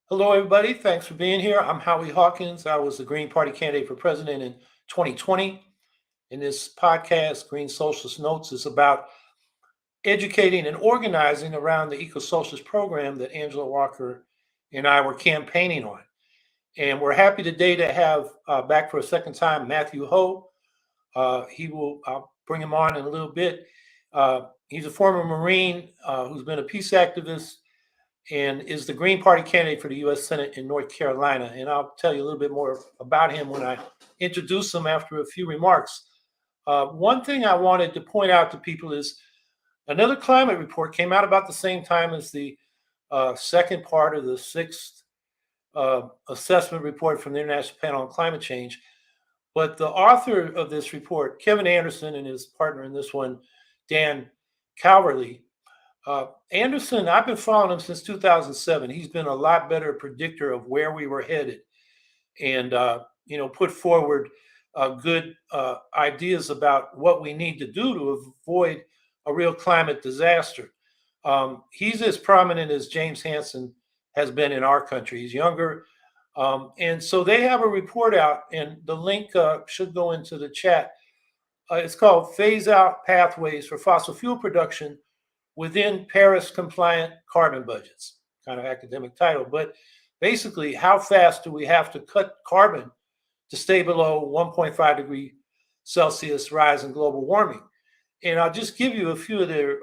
Hello, everybody. Thanks for being here. I'm Howie Hawkins. I was the Green Party candidate for president in 2020. In this podcast, Green Socialist Notes is about educating and organizing around the Eco Socialist program that Angela Walker and I were campaigning on. And we're happy today to have back for a second time Matthew Hoh. I'll bring him on in a little bit. He's a former Marine who's been a peace activist and is the Green Party candidate for the U.S. Senate in North Carolina. And I'll tell you a little bit more about him when I introduce him after a few remarks. One thing I wanted to point out to people is another climate report came out about the same time as the second part of the sixth assessment report from the International Panel on Climate Change. But the author of this report, Kevin Anderson, and his partner in this one, Dan Calverley, Anderson, I've been following him since 2007. He's been a lot better predictor of where we were headed and, put forward good ideas about what we need to do to avoid a real climate disaster. He's as prominent as James Hansen has been in our country. He's younger. And so they have a report out, and the link should go into the chat. It's called Phase Out Pathways for Fossil Fuel Production Within Paris-Compliant Carbon Budgets. Kind of academic title, but basically, how fast do we have to cut carbon to stay below 1.5 degree Celsius rise in global warming? And I'll just give you a few of their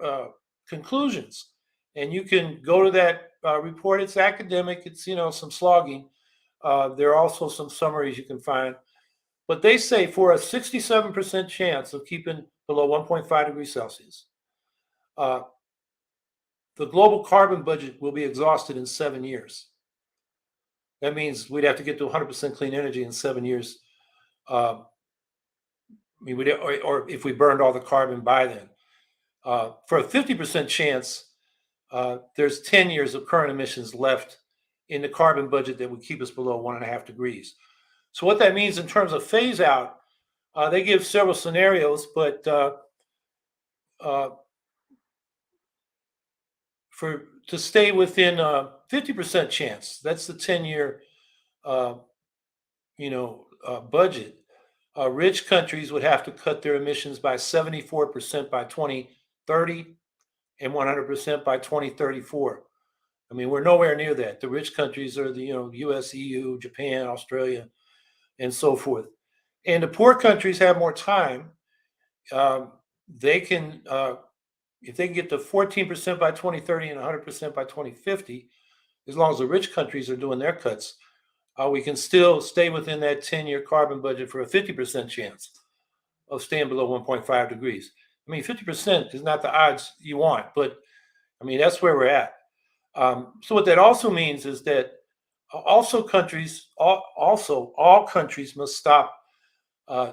conclusions. And you can go to that report. It's academic. It's, some slogging. There are also some summaries you can find. But they say for a 67% chance of keeping below 1.5 degrees Celsius, the global carbon budget will be exhausted in 7 years. That means we'd have to get to 100% clean energy in 7 years. Or if we burned all the carbon by then. For a 50% chance, there's 10 years of current emissions left in the carbon budget that would keep us below 1.5 degrees. So what that means in terms of phase out, they give several scenarios, but to stay within 50% chance, that's the 10-year budget. Rich countries would have to cut their emissions by 74% by 2030 and 100% by 2034. I mean, we're nowhere near that. The rich countries are the U.S., EU, Japan, Australia, and so forth. And the poor countries have more time. They can, if they can get to 14% by 2030 and 100% by 2050, as long as the rich countries are doing their cuts, we can still stay within that 10-year carbon budget for a 50% chance of staying below 1.5 degrees. I mean, 50% is not the odds you want, but I mean, that's where we're at. So what that also means is that all countries must stop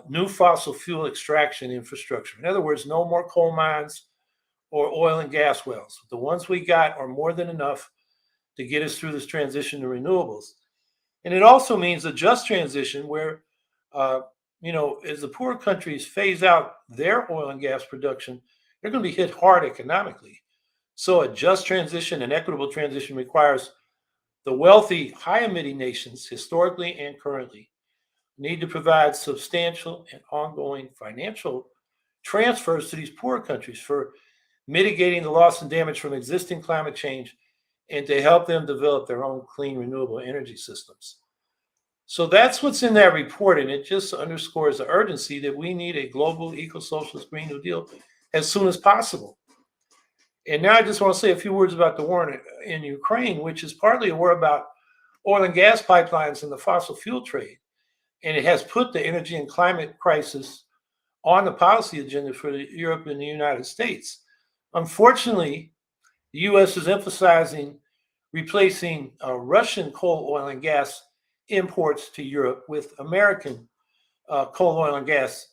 new fossil fuel extraction infrastructure. In other words, no more coal mines or oil and gas wells. The ones we got are more than enough to get us through this transition to renewables. And it also means a just transition where, as the poor countries phase out their oil and gas production, they're going to be hit hard economically. So a just transition, an equitable transition requires the wealthy, high-emitting nations, historically and currently, need to provide substantial and ongoing financial transfers to these poor countries for mitigating the loss and damage from existing climate change and to help them develop their own clean, renewable energy systems. So that's what's in that report, and it just underscores the urgency that we need a global eco-socialist Green New Deal as soon as possible. And now I just want to say a few words about the war in Ukraine, which is partly a war about oil and gas pipelines and the fossil fuel trade. And it has put the energy and climate crisis on the policy agenda for Europe and the United States. Unfortunately, the U.S. is emphasizing replacing Russian coal, oil, and gas imports to Europe with American coal, oil, and gas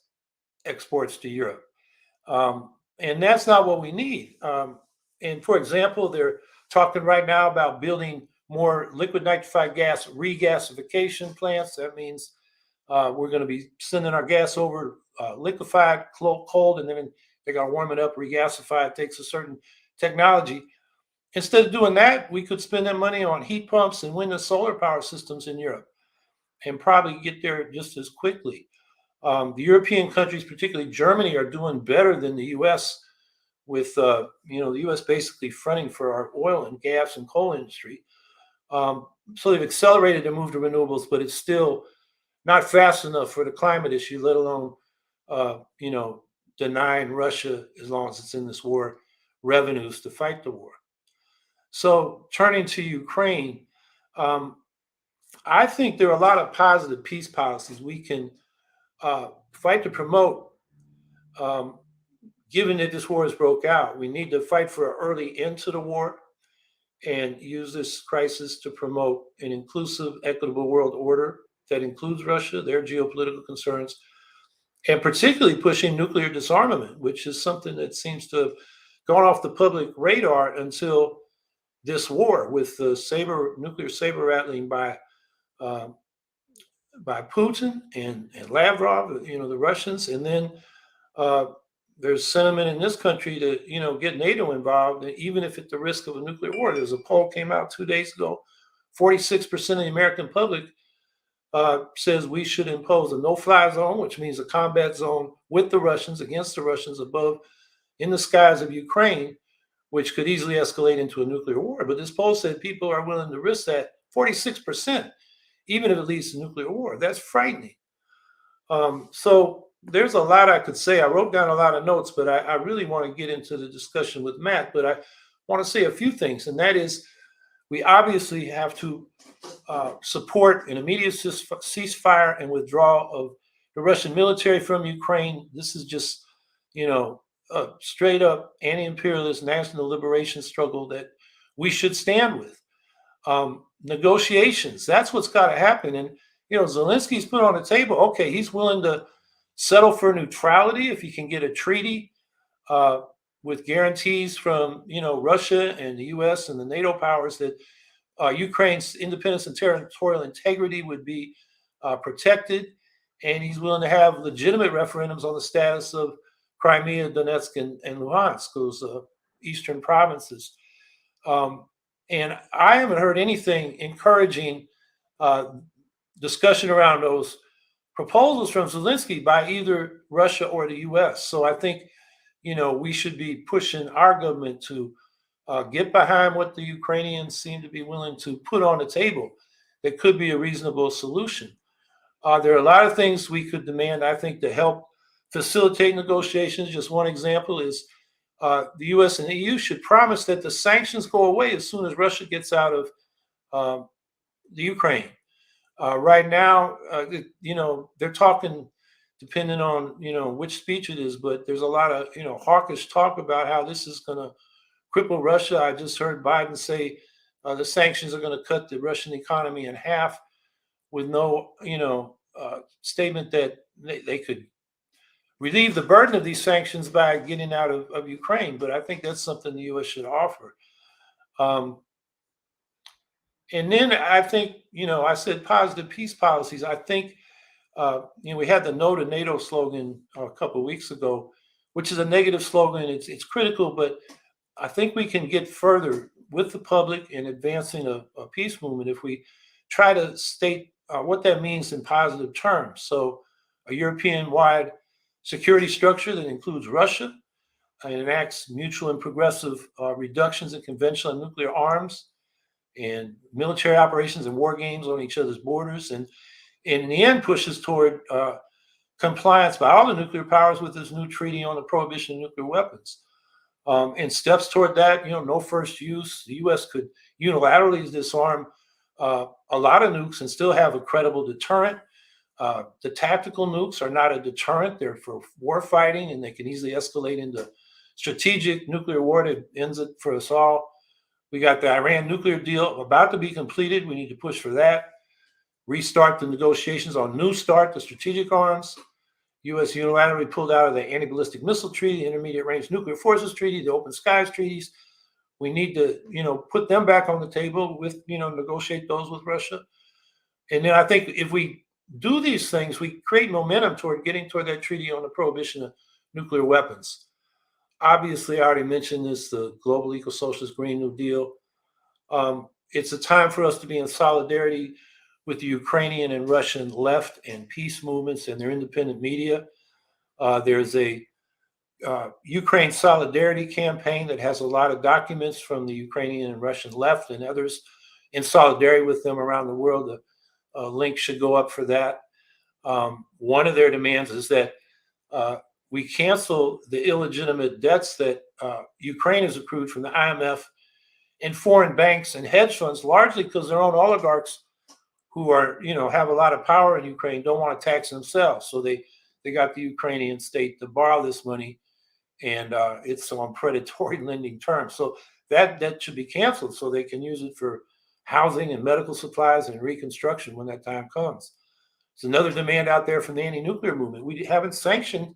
exports to Europe. And that's not what we need. And for example, they're talking right now about building more liquid nitrified gas regasification plants. That means we're going to be sending our gas over liquefied, cold, and then they got to warm it up, regasify. It takes a certain technology. Instead of doing that, we could spend that money on heat pumps and wind and solar power systems in Europe and probably get there just as quickly. The European countries, particularly Germany, are doing better than the U.S. with the U.S. basically fronting for our oil and gas and coal industry. So they've accelerated the move to renewables, but it's still not fast enough for the climate issue, let alone denying Russia, as long as it's in this war, revenues to fight the war. So turning to Ukraine, I think there are a lot of positive peace policies we can fight to promote. Given that this war has broke out, we need to fight for an early end to the war and use this crisis to promote an inclusive, equitable world order that includes Russia, their geopolitical concerns, and particularly pushing nuclear disarmament, which is something that seems to have gone off the public radar until this war, with the nuclear saber rattling by Putin and Lavrov, the Russians, and then there's sentiment in this country to get NATO involved, even if at the risk of a nuclear war. There's a poll came out 2 days ago. 46% of the American public says we should impose a no-fly zone, which means a combat zone with the Russians, against the Russians, above in the skies of Ukraine, which could easily escalate into a nuclear war. But this poll said people are willing to risk that. 46%, even if it leads to nuclear war. That's frightening. So there's a lot I could say. I wrote down a lot of notes, but I really want to get into the discussion with Matt. But I want to say a few things, and that is we obviously have to support an immediate ceasefire and withdrawal of the Russian military from Ukraine. This is just, a straight up anti-imperialist national liberation struggle that we should stand with. Negotiations, that's what's got to happen. And, Zelensky's put on the table, okay, he's willing to settle for neutrality if he can get a treaty with guarantees from, Russia and the U.S. and the NATO powers that Ukraine's independence and territorial integrity would be protected. And he's willing to have legitimate referendums on the status of Crimea, Donetsk, and Luhansk, those eastern provinces. And I haven't heard anything encouraging discussion around those proposals from Zelensky by either Russia or the U.S. So I think, we should be pushing our government to get behind what the Ukrainians seem to be willing to put on the table that could be a reasonable solution. There are a lot of things we could demand, I think, to help facilitate negotiations. Just one example is the U.S. and the EU should promise that the sanctions go away as soon as Russia gets out of the Ukraine. Right now, they're talking, depending on, which speech it is, but there's a lot of, hawkish talk about how this is going to cripple Russia. I just heard Biden say the sanctions are going to cut the Russian economy in half, with no, statement that they could relieve the burden of these sanctions by getting out of Ukraine. But I think that's something the U.S. should offer. And then I think, I said positive peace policies. I think, we had the No to NATO slogan a couple of weeks ago, which is a negative slogan. It's critical, but I think we can get further with the public in advancing a peace movement if we try to state what that means in positive terms. So a European-wide security structure that includes Russia and enacts mutual and progressive reductions in conventional and nuclear arms and military operations and war games on each other's borders, and in the end pushes toward compliance by all the nuclear powers with this new treaty on the prohibition of nuclear weapons. And steps toward that, no first use. The U.S. could unilaterally disarm a lot of nukes and still have a credible deterrent. The tactical nukes are not a deterrent. They're for war fighting, and they can easily escalate into strategic nuclear war that ends it for us all. We got the Iran nuclear deal about to be completed. We need to push for that. Restart the negotiations on New START, the strategic arms. U.S. unilaterally pulled out of the Anti-Ballistic Missile Treaty, the Intermediate Range Nuclear Forces Treaty, the Open Skies Treaties. We need to, put them back on the table with, negotiate those with Russia. And then I think if we do these things, we create momentum toward getting toward that treaty on the prohibition of nuclear weapons. Obviously, I already mentioned this, the global eco-socialist Green New Deal. It's a time for us to be in solidarity with the Ukrainian and Russian left and peace movements and their independent media. There's a Ukraine solidarity campaign that has a lot of documents from the Ukrainian and Russian left and others in solidarity with them around the world. The link should go up for that. One of their demands is that we cancel the illegitimate debts that Ukraine has accrued from the IMF and foreign banks and hedge funds, largely because their own oligarchs who are, have a lot of power in Ukraine don't want to tax themselves. So they got the Ukrainian state to borrow this money, and it's on predatory lending terms. So that debt should be canceled so they can use it for housing and medical supplies and reconstruction when that time comes. There's another demand out there from the anti-nuclear movement. We haven't sanctioned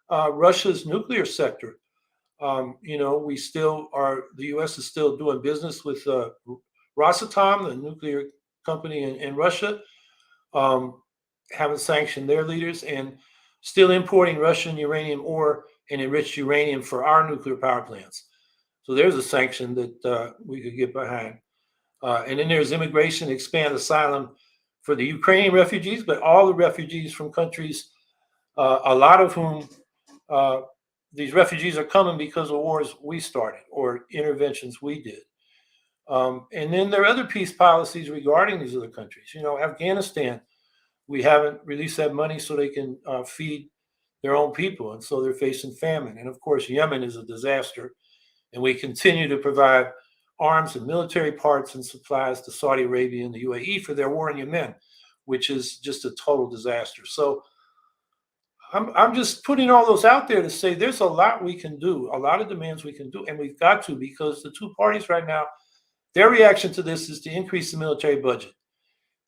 Russia's nuclear sector. We still are, the U.S. is still doing business with Rosatom, the nuclear company in Russia, haven't sanctioned their leaders, and still importing Russian uranium ore and enriched uranium for our nuclear power plants. So there's a sanction that we could get behind. And then there's immigration, expand asylum for the Ukrainian refugees, but all the refugees from countries, a lot of whom these refugees are coming because of wars we started or interventions we did. And then there are other peace policies regarding these other countries. Afghanistan, we haven't released that money so they can feed their own people. And so they're facing famine. And of course, Yemen is a disaster. And we continue to provide arms and military parts and supplies to Saudi Arabia and the UAE for their war in Yemen, which is just a total disaster. So I'm just putting all those out there to say there's a lot we can do, a lot of demands we can do, and we've got to, because the two parties right now, their reaction to this is to increase the military budget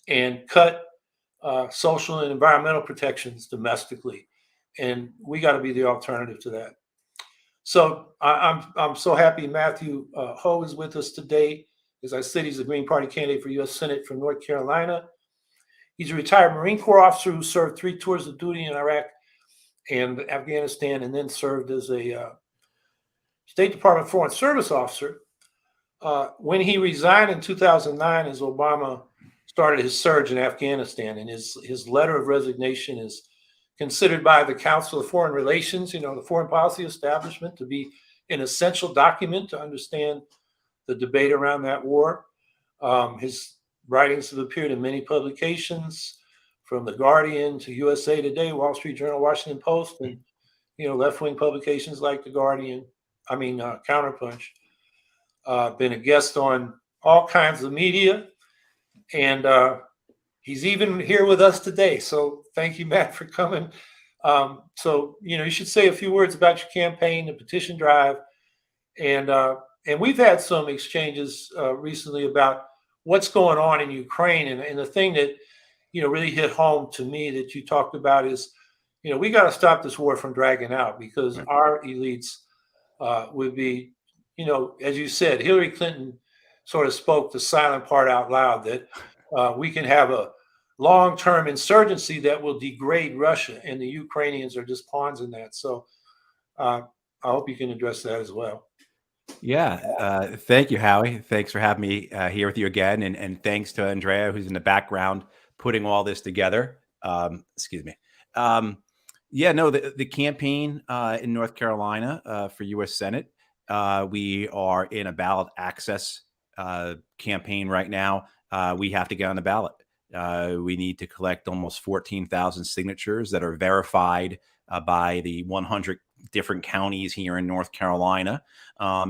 and cut social and environmental protections domestically, and we got to be the alternative to that. So I'm so happy Matthew Hoh is with us today. As I said, he's a Green Party candidate for U.S. Senate from North Carolina. He's a retired Marine Corps officer who served 3 tours of duty in Iraq and Afghanistan, and then served as a State Department Foreign Service officer. When he resigned in 2009, as Obama started his surge in Afghanistan, and his letter of resignation is considered by the Council of Foreign Relations, the foreign policy establishment, to be an essential document to understand the debate around that war. His writings have appeared in many publications, from The Guardian to USA Today, Wall Street Journal, Washington Post, and left-wing publications like The Guardian, Counterpunch. Been a guest on all kinds of media, and he's even here with us today. So thank you, Matt, for coming. So you should say a few words about your campaign, the petition drive, and we've had some exchanges recently about what's going on in Ukraine, and the thing that really hit home to me that you talked about is, we got to stop this war from dragging out, because our elites would be, as you said, Hillary Clinton sort of spoke the silent part out loud, that we can have a long-term insurgency that will degrade Russia, and the Ukrainians are just pawns in that. So I hope you can address that as well. Yeah. Thank you, Howie. Thanks for having me here with you again. And thanks to Andrea, who's in the background putting all this together. Excuse me. The campaign in North Carolina for U.S. Senate, we are in a ballot access campaign right now. We have to get on the ballot. We need to collect almost 14,000 signatures that are verified by the 100 different counties here in North Carolina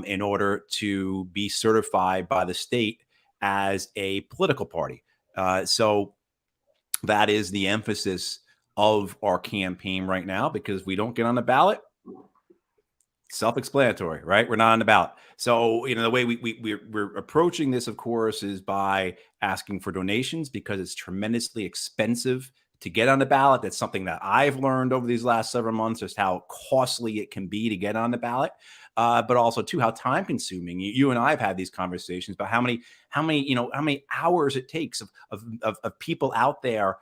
in order to be certified by the state as a political party. So that is the emphasis of our campaign right now, because we don't get on the ballot. Self-explanatory, right? We're not on the ballot. So, the way we're approaching this, of course, is by asking for donations, because it's tremendously expensive to get on the ballot. That's something that I've learned over these last several months, just how costly it can be to get on the ballot, but also too how time consuming. You and I have had these conversations about how many hours it takes of people out there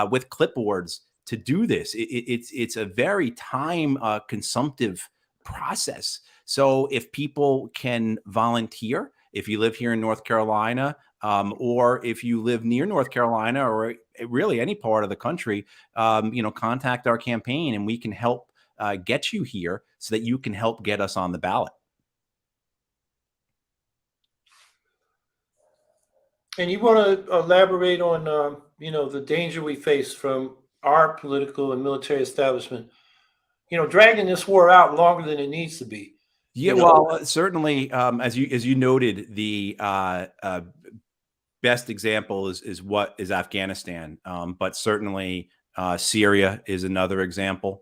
with clipboards to do this. It's a very time consumptive process. So if people can volunteer, if you live here in North Carolina, or if you live near North Carolina, or really any part of the country, contact our campaign and we can help get you here so that you can help get us on the ballot. And you want to elaborate on, the danger we face from our political and military establishment, dragging this war out longer than it needs to be. Yeah, well, certainly, as you noted, the best example is Afghanistan, but certainly Syria is another example.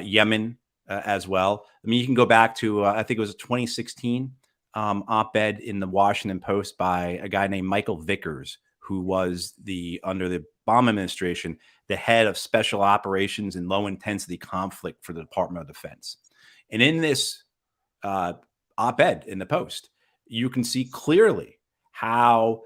Yemen as well. I mean, you can go back to I think it was a 2016 op-ed in the Washington Post by a guy named Michael Vickers, who was under the Obama administration, the head of special operations and low intensity conflict for the Department of Defense. And in this op-ed in the Post, you can see clearly how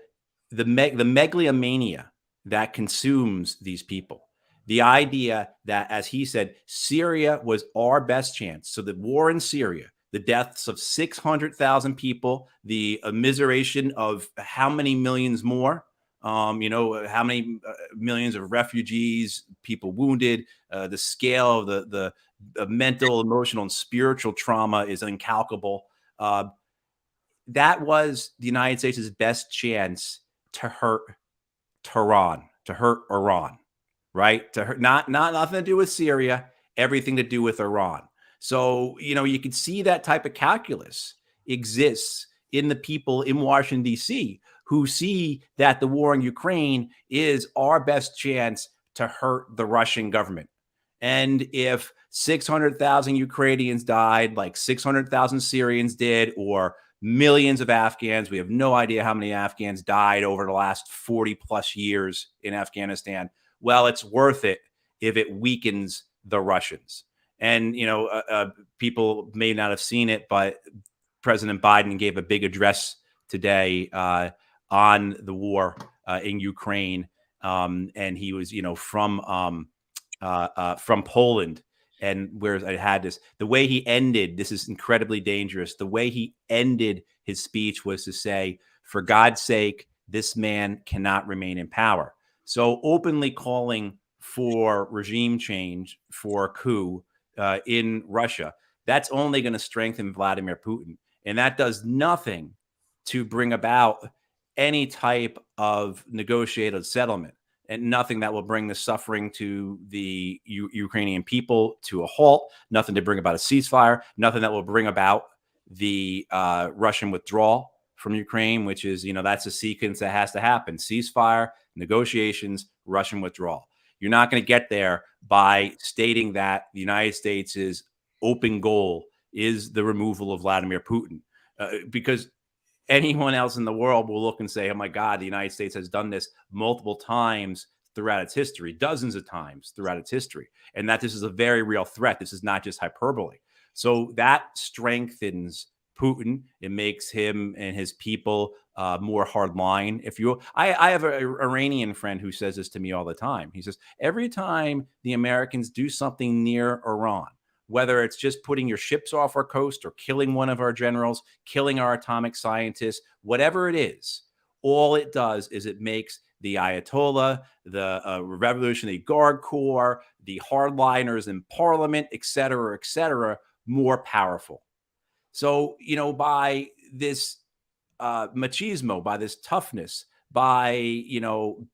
the megalomania that consumes these people, the idea that, as he said, Syria was our best chance. So the war in Syria, the deaths of 600,000 people, the immiseration of how many millions more, how many millions of refugees, people wounded, the scale of the mental, emotional, and spiritual trauma is incalculable. That was the United States' best chance to hurt Tehran, to hurt Iran, right? To hurt, not nothing to do with Syria, everything to do with Iran. So, you can see that type of calculus exists in the people in Washington, D.C., who see that the war in Ukraine is our best chance to hurt the Russian government. And if 600,000 Ukrainians died, like 600,000 Syrians did, or millions of Afghans, we have no idea how many Afghans died over the last 40 plus years in Afghanistan. Well, it's worth it if it weakens the Russians. And, people may not have seen it, but President Biden gave a big address today on the war in Ukraine. And he was, from Poland. And where I had this, the way he ended, this is incredibly dangerous. The way he ended his speech was to say, for God's sake, this man cannot remain in power. So openly calling for regime change, for a coup in Russia, that's only going to strengthen Vladimir Putin. And that does nothing to bring about any type of negotiated settlement, and nothing that will bring the suffering to the Ukrainian people to a halt, nothing to bring about a ceasefire, nothing that will bring about the Russian withdrawal from Ukraine, which is, that's a sequence that has to happen. Ceasefire, negotiations, Russian withdrawal. You're not going to get there by stating that the United States' open goal is the removal of Vladimir Putin, because anyone else in the world will look and say, oh my God, the United States has done this multiple times throughout its history, dozens of times throughout its history, and that this is a very real threat. This is not just hyperbole. So that strengthens Putin. It makes him and his people more hardline. I have an Iranian friend who says this to me all the time. He says, every time the Americans do something near Iran, whether it's just putting your ships off our coast or killing one of our generals, killing our atomic scientists, whatever it is, all it does is it makes the Ayatollah, the Revolutionary Guard Corps, the hardliners in parliament, et cetera, more powerful. So, by this machismo, by this toughness, by,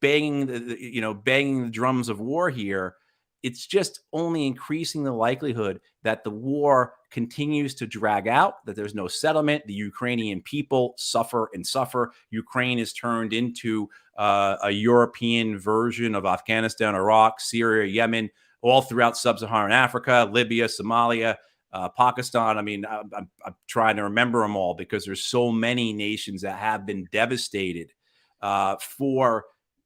banging the drums of war here, it's just only increasing the likelihood that the war continues to drag out, that there's no settlement. The Ukrainian people suffer and suffer. Ukraine is turned into a European version of Afghanistan, Iraq, Syria, Yemen, all throughout sub-Saharan Africa, Libya, Somalia, Pakistan. I mean, I'm trying to remember them all because there's so many nations that have been devastated for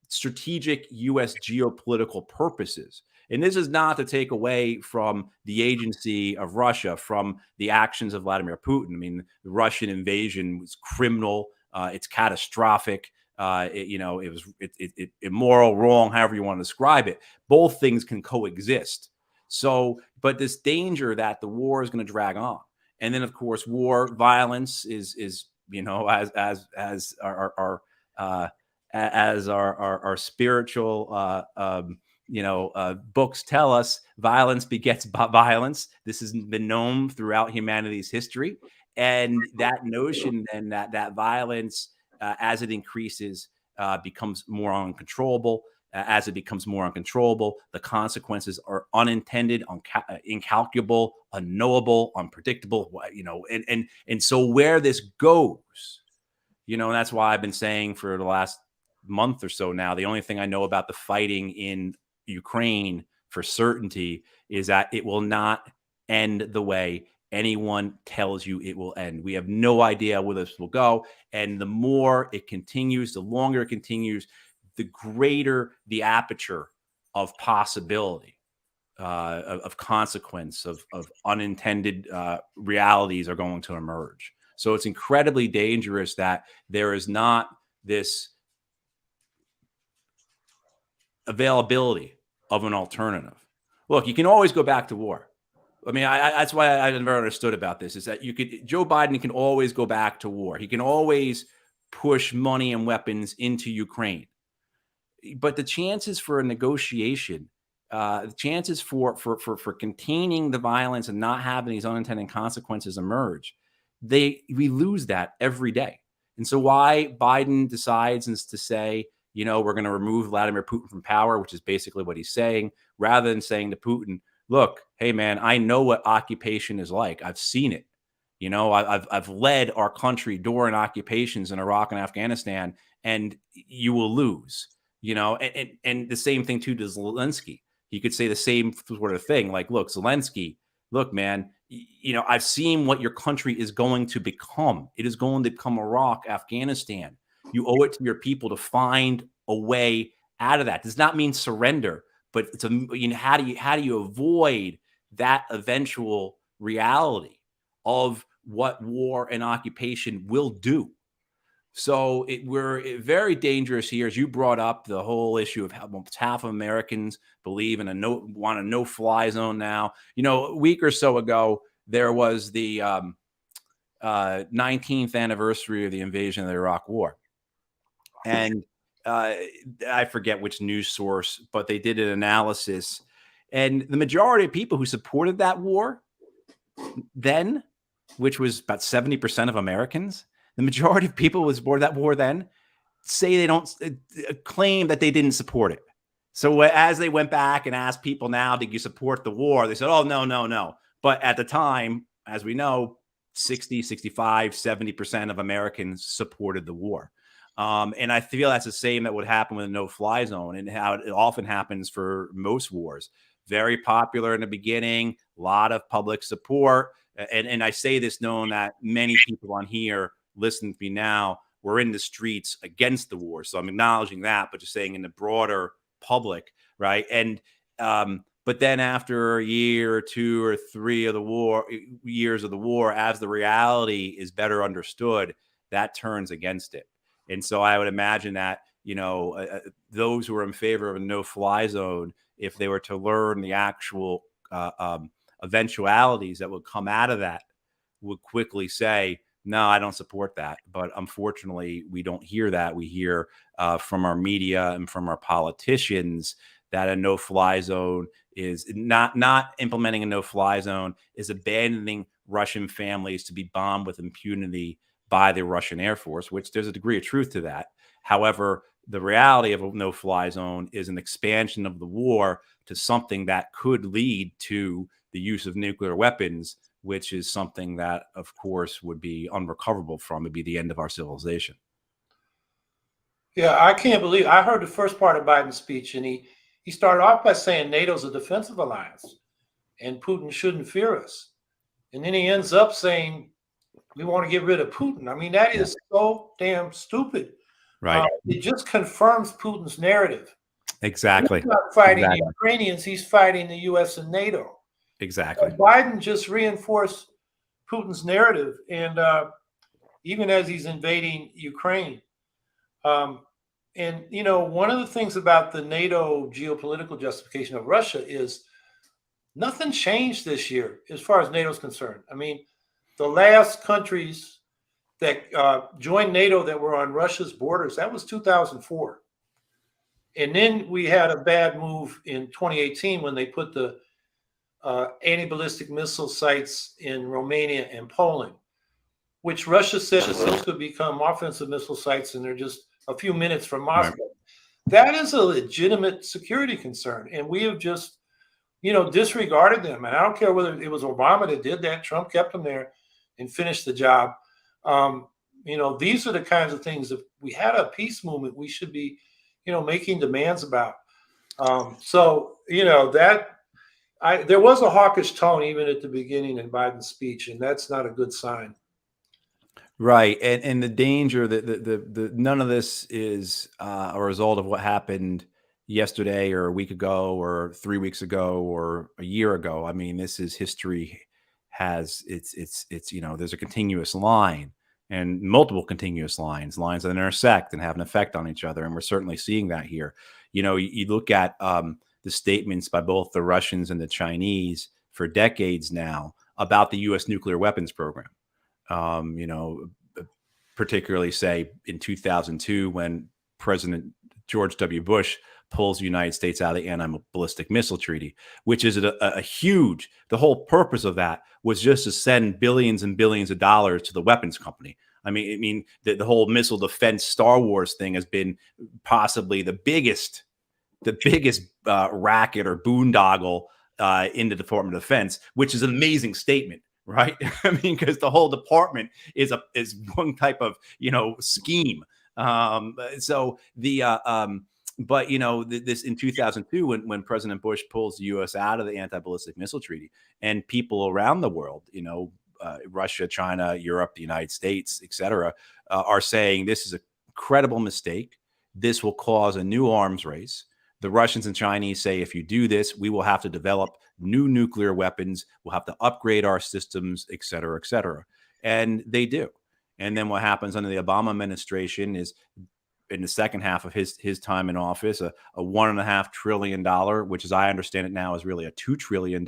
strategic U.S. geopolitical purposes. And this is not to take away from the agency of Russia, from the actions of Vladimir Putin. I mean, the Russian invasion was criminal. It's catastrophic. It was immoral, wrong, however you want to describe it. Both things can coexist. So, but this danger that the war is going to drag on, And then, of course, war violence is you know, as our spiritual books tell us, violence begets violence. This has been known throughout humanity's history, and that notion then that violence, as it increases, becomes more uncontrollable. As it becomes more uncontrollable, the consequences are unintended, incalculable, unknowable, unpredictable. And so where this goes, and that's why I've been saying for the last month or so now, the only thing I know about the fighting in Ukraine for certainty is that it will not end the way anyone tells you it will end. We have no idea where this will go. And the more it continues, the longer it continues, the greater the aperture of possibility, of consequence, of unintended realities are going to emerge. So it's incredibly dangerous that there is not this availability of an alternative. Look, you can always go back to war. I mean, that's why I never understood about this, is that Joe Biden can always go back to war. He can always push money and weapons into Ukraine. But the chances for a negotiation, the chances for containing the violence and not having these unintended consequences emerge, we lose that every day. And so why Biden decides to say, we're going to remove Vladimir Putin from power, which is basically what he's saying, rather than saying to Putin, look, hey man, I know what occupation is like. I've seen it. I've led our country during occupations in Iraq and Afghanistan, and you will lose. And the same thing too to Zelensky. He could say the same sort of thing, like, look, Zelensky, look, man, I've seen what your country is going to become. It is going to become Iraq, Afghanistan. You owe it to your people to find a way out of that. Does not mean surrender, but it's how do you avoid that eventual reality of what war and occupation will do? So we're very dangerous here, as you brought up the whole issue of how half of Americans believe in want a no-fly zone now. A week or so ago, there was the 19th anniversary of the invasion of the Iraq War. And I forget which news source, but they did an analysis. And the majority of people who supported that war then, which was about 70% of Americans, the majority of people who supported that war then say they don't claim that they didn't support it. So as they went back and asked people now, did you support the war? They said, oh, no. But at the time, as we know, 60, 65, 70% of Americans supported the war. And I feel that's the same that would happen with a no-fly zone, and how it often happens for most wars. Very popular in the beginning, a lot of public support. And I say this knowing that many people on here listening to me now were in the streets against the war. So I'm acknowledging that, but just saying in the broader public, right? And but then after a year or 2 or 3 of the years of the war, as the reality is better understood, that turns against it. And so I would imagine that, those who are in favor of a no-fly zone, if they were to learn the actual eventualities that would come out of that, would quickly say, no, I don't support that. But unfortunately, we don't hear that. We hear from our media and from our politicians that a no-fly zone is not implementing a no-fly zone, is abandoning Russian families to be bombed with impunity by the Russian Air Force, which there's a degree of truth to that. However, the reality of a no-fly zone is an expansion of the war to something that could lead to the use of nuclear weapons, which is something that, of course, would be unrecoverable from. It'd be the end of our civilization. Yeah, I can't believe I heard the first part of Biden's speech, and he started off by saying NATO's a defensive alliance and Putin shouldn't fear us. And then he ends up saying we want to get rid of Putin. I mean, that is so damn stupid. Right. It just confirms Putin's narrative. Exactly. He's not fighting the Ukrainians, he's fighting the US and NATO. Exactly. So Biden just reinforced Putin's narrative, and even as he's invading Ukraine. And, one of the things about the NATO geopolitical justification of Russia is nothing changed this year as far as NATO is concerned. I mean, the last countries that joined NATO that were on Russia's borders, that was 2004. And then we had a bad move in 2018 when they put the anti-ballistic missile sites in Romania and Poland, which Russia said those could become offensive missile sites, and they're just a few minutes from Moscow. Right. That is a legitimate security concern, and we have just, disregarded them. And I don't care whether it was Obama that did that. Trump kept them there and finished the job. These are the kinds of things that we had a peace movement we should be, making demands about. There was a hawkish tone even at the beginning in Biden's speech, and that's not a good sign. Right, and the danger that the none of this is a result of what happened yesterday or a week ago or 3 weeks ago or a year ago. I mean, this is history. Has it's there's a continuous line and multiple continuous lines that intersect and have an effect on each other, and we're certainly seeing that here. You look at the statements by both the Russians and the Chinese for decades now about the U.S. nuclear weapons program. Particularly say in 2002 when President George W. Bush pulls the United States out of the anti-ballistic missile treaty, which is a huge, the whole purpose of that was just to send billions and billions of dollars to the weapons company. I mean, the whole missile defense Star Wars thing has been possibly the biggest racket or boondoggle in the Department of Defense, which is an amazing statement. Right. I mean, because the whole department is one type of, scheme. This in 2002, when President Bush pulls the U.S. out of the anti-ballistic missile treaty, and people around the world, Russia, China, Europe, the United States, et cetera, are saying this is a credible mistake. This will cause a new arms race. The Russians and Chinese say, if you do this, we will have to develop new nuclear weapons. We'll have to upgrade our systems, et cetera, et cetera. And they do. And then what happens under the Obama administration is in the second half of his time in office, a $1.5 trillion, which as I understand it now is really a $2 trillion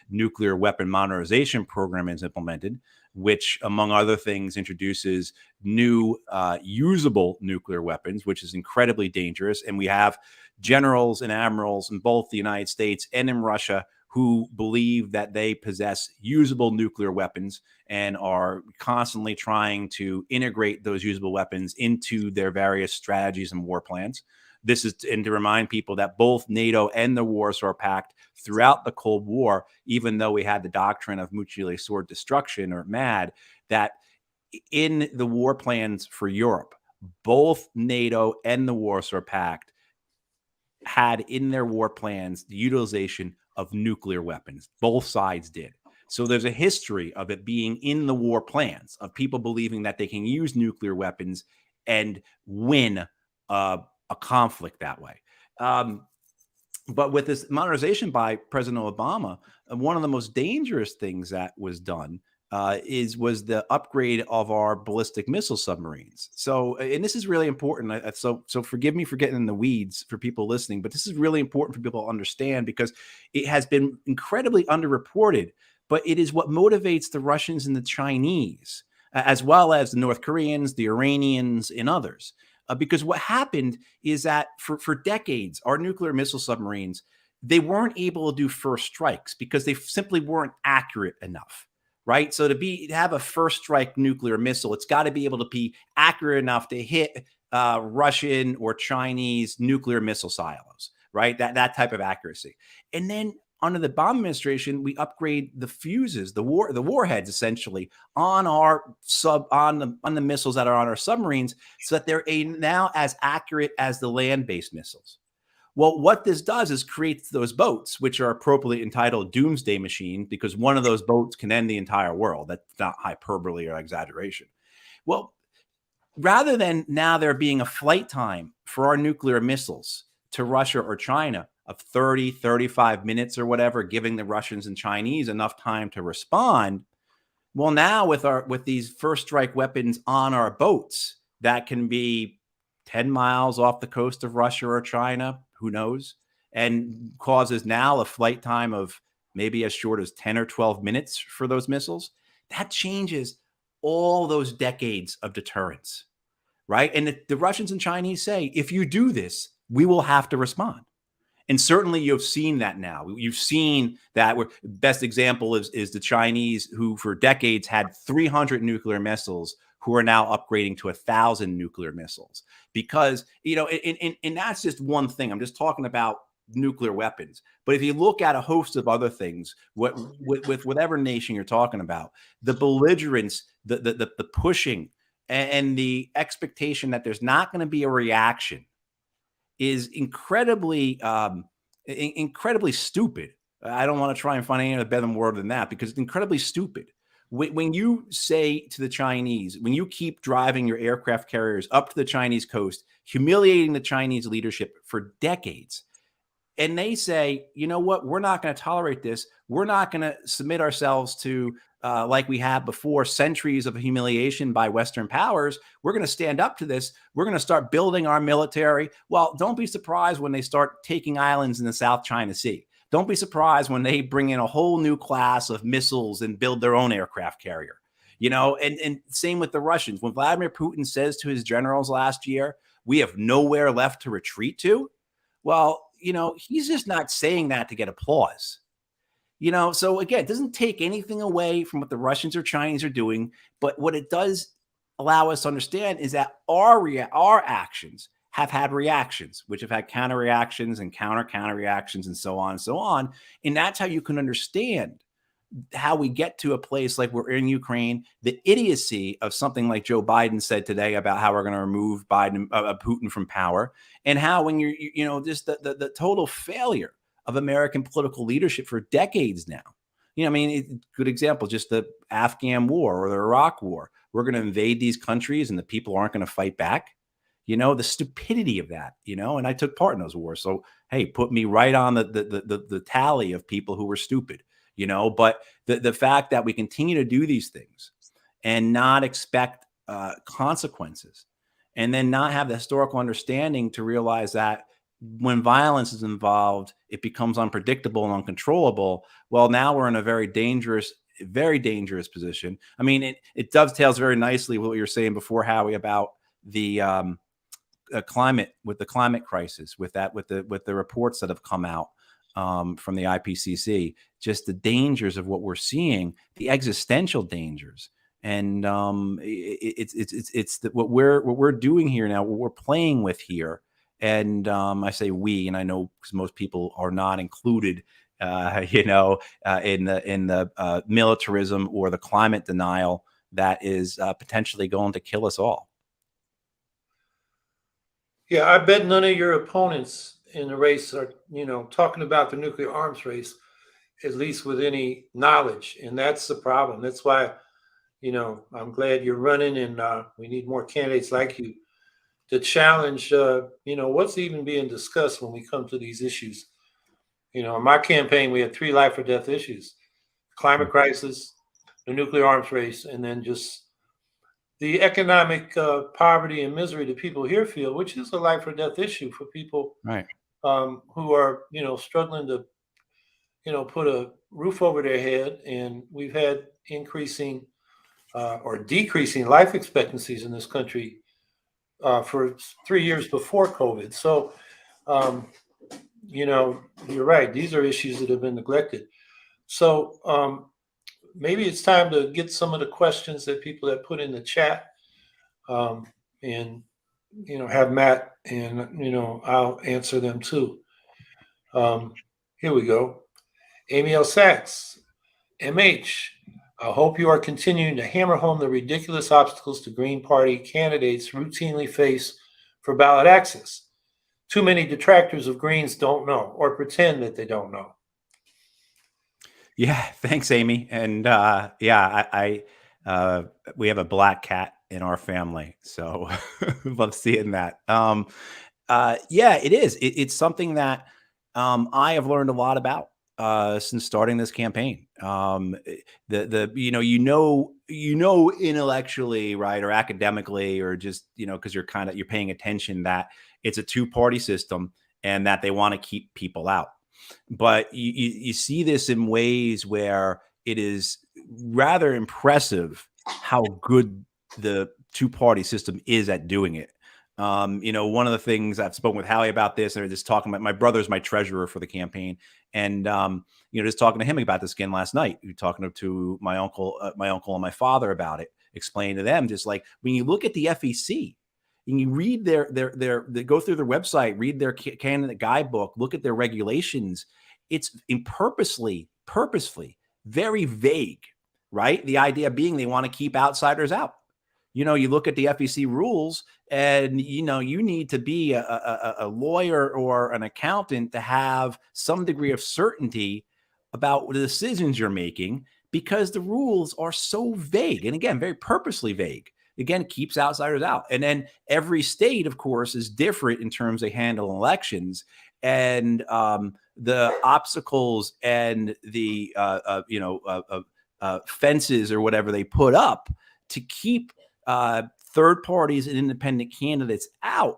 nuclear weapon modernization program is implemented, which among other things introduces new usable nuclear weapons, which is incredibly dangerous. And we have generals and admirals in both the United States and in Russia who believe that they possess usable nuclear weapons and are constantly trying to integrate those usable weapons into their various strategies and war plans. This is to remind people that both NATO and the Warsaw Pact throughout the Cold War, even though we had the doctrine of mutually assured destruction or MAD, that in the war plans for Europe, both NATO and the Warsaw Pact had in their war plans the utilization of nuclear weapons. Both sides did. So there's a history of it being in the war plans, of people believing that they can use nuclear weapons and win a conflict that way. But with this modernization by President Obama, one of the most dangerous things that was done was the upgrade of our ballistic missile submarines. So, and this is really important. So forgive me for getting in the weeds for people listening, but this is really important for people to understand because it has been incredibly underreported. But it is what motivates the Russians and the Chinese, as well as the North Koreans, the Iranians, and others. Because what happened is that for decades, our nuclear missile submarines, they weren't able to do first strikes because they simply weren't accurate enough. Right. So to have a first strike nuclear missile, it's got to be able to be accurate enough to hit Russian or Chinese nuclear missile silos. Right. That type of accuracy. And then under the Obama administration, we upgrade the fuses, the warheads essentially on the missiles that are on our submarines so that they're now as accurate as the land-based missiles. Well, what this does is creates those boats, which are appropriately entitled doomsday machines, because one of those boats can end the entire world. That's not hyperbole or exaggeration. Well, rather than now there being a flight time for our nuclear missiles to Russia or China of 30, 35 minutes or whatever, giving the Russians and Chinese enough time to respond. Well, now with these first strike weapons on our boats, that can be 10 miles off the coast of Russia or China, who knows, and causes now a flight time of maybe as short as 10 or 12 minutes for those missiles. that changes all those decades of deterrence, right? And the Russians and Chinese say, if you do this, we will have to respond. And certainly you've seen that now. You've seen that where best example is the Chinese, who for decades had 300 nuclear missiles, who are now upgrading to 1,000 nuclear missiles. Because, and that's just one thing. I'm just talking about nuclear weapons. But if you look at a host of other things, with whatever nation you're talking about, the belligerence, the pushing, and the expectation that there's not going to be a reaction is incredibly stupid. I don't want to try and find any other better word than that, because it's incredibly stupid. When you say to the Chinese, when you keep driving your aircraft carriers up to the Chinese coast, humiliating the Chinese leadership for decades, and they say, you know what, we're not going to tolerate this. We're not going to submit ourselves to, like we have before, centuries of humiliation by Western powers. We're going to stand up to this. We're going to start building our military. Well, don't be surprised when they start taking islands in the South China Sea. Don't be surprised when they bring in a whole new class of missiles and build their own aircraft carrier. And same with the Russians. When Vladimir Putin says to his generals last year, we have nowhere left to retreat to, well, he's just not saying that to get applause. So again, it doesn't take anything away from what the Russians or Chinese are doing, but what it does allow us to understand is that our actions have had reactions, which have had counter reactions and counter reactions and so on and so on. And that's how you can understand how we get to a place like we're in Ukraine, the idiocy of something like Joe Biden said today about how we're going to remove Putin from power, and how when just the total failure of American political leadership for decades now. Good example, just the Afghan war or the Iraq war. We're going to invade these countries and the people aren't going to fight back. The stupidity of that, and I took part in those wars. So, hey, put me right on the tally of people who were stupid. But the fact that we continue to do these things and not expect consequences, and then not have the historical understanding to realize that when violence is involved, it becomes unpredictable and uncontrollable. Well, now we're in a very dangerous position. It dovetails very nicely with what you were saying before, Howie, about the climate, with the climate crisis, with the reports that have come out from the IPCC, just the dangers of what we're seeing, the existential dangers. And it's what we're doing here now, what we're playing with here. And I say we, and I know because most people are not included, in the militarism or the climate denial that is potentially going to kill us all. Yeah, I bet none of your opponents in the race are, talking about the nuclear arms race, at least with any knowledge. And that's the problem. That's why, I'm glad you're running, and we need more candidates like you to challenge, what's even being discussed when we come to these issues. In my campaign, we had 3 life or death issues: climate crisis, the nuclear arms race, and then just the economic poverty and misery that people here feel, which is a life or death issue for people, right, who are, struggling to, put a roof over their head. And we've had increasing or decreasing life expectancies in this country for 3 years before COVID. So, you're right. These are issues that have been neglected. So maybe it's time to get some of the questions that people have put in the chat, and, have Matt, and, I'll answer them too. Here we go. Amy L. Sachs, MH, I hope you are continuing to hammer home the ridiculous obstacles the Green Party candidates routinely face for ballot access. Too many detractors of Greens don't know, or pretend that they don't know. Yeah, thanks, Amy. And we have a black cat in our family, so love seeing that. It is. It's something that I have learned a lot about since starting this campaign. Intellectually, right, or academically, or just because you're paying attention, that it's a 2-party system and that they want to keep people out. But you see this in ways where it is rather impressive how good the two-party system is at doing it. One of the things I've spoken with Howie about this, and just talking about, my brother's my treasurer for the campaign, and just talking to him about this again last night. Talking to my uncle and my father about it, explaining to them, just like when you look at the FEC and you read they go through their website, read their candidate guidebook, look at their regulations, it's purposely very vague, right? The idea being they want to keep outsiders out. You look at the FEC rules, and you need to be a lawyer or an accountant to have some degree of certainty about the decisions you're making, because the rules are so vague, and again, very purposely vague. Again, keeps outsiders out. And then every state, of course, is different in terms they handle elections, and the obstacles and the fences or whatever they put up to keep third parties and independent candidates out.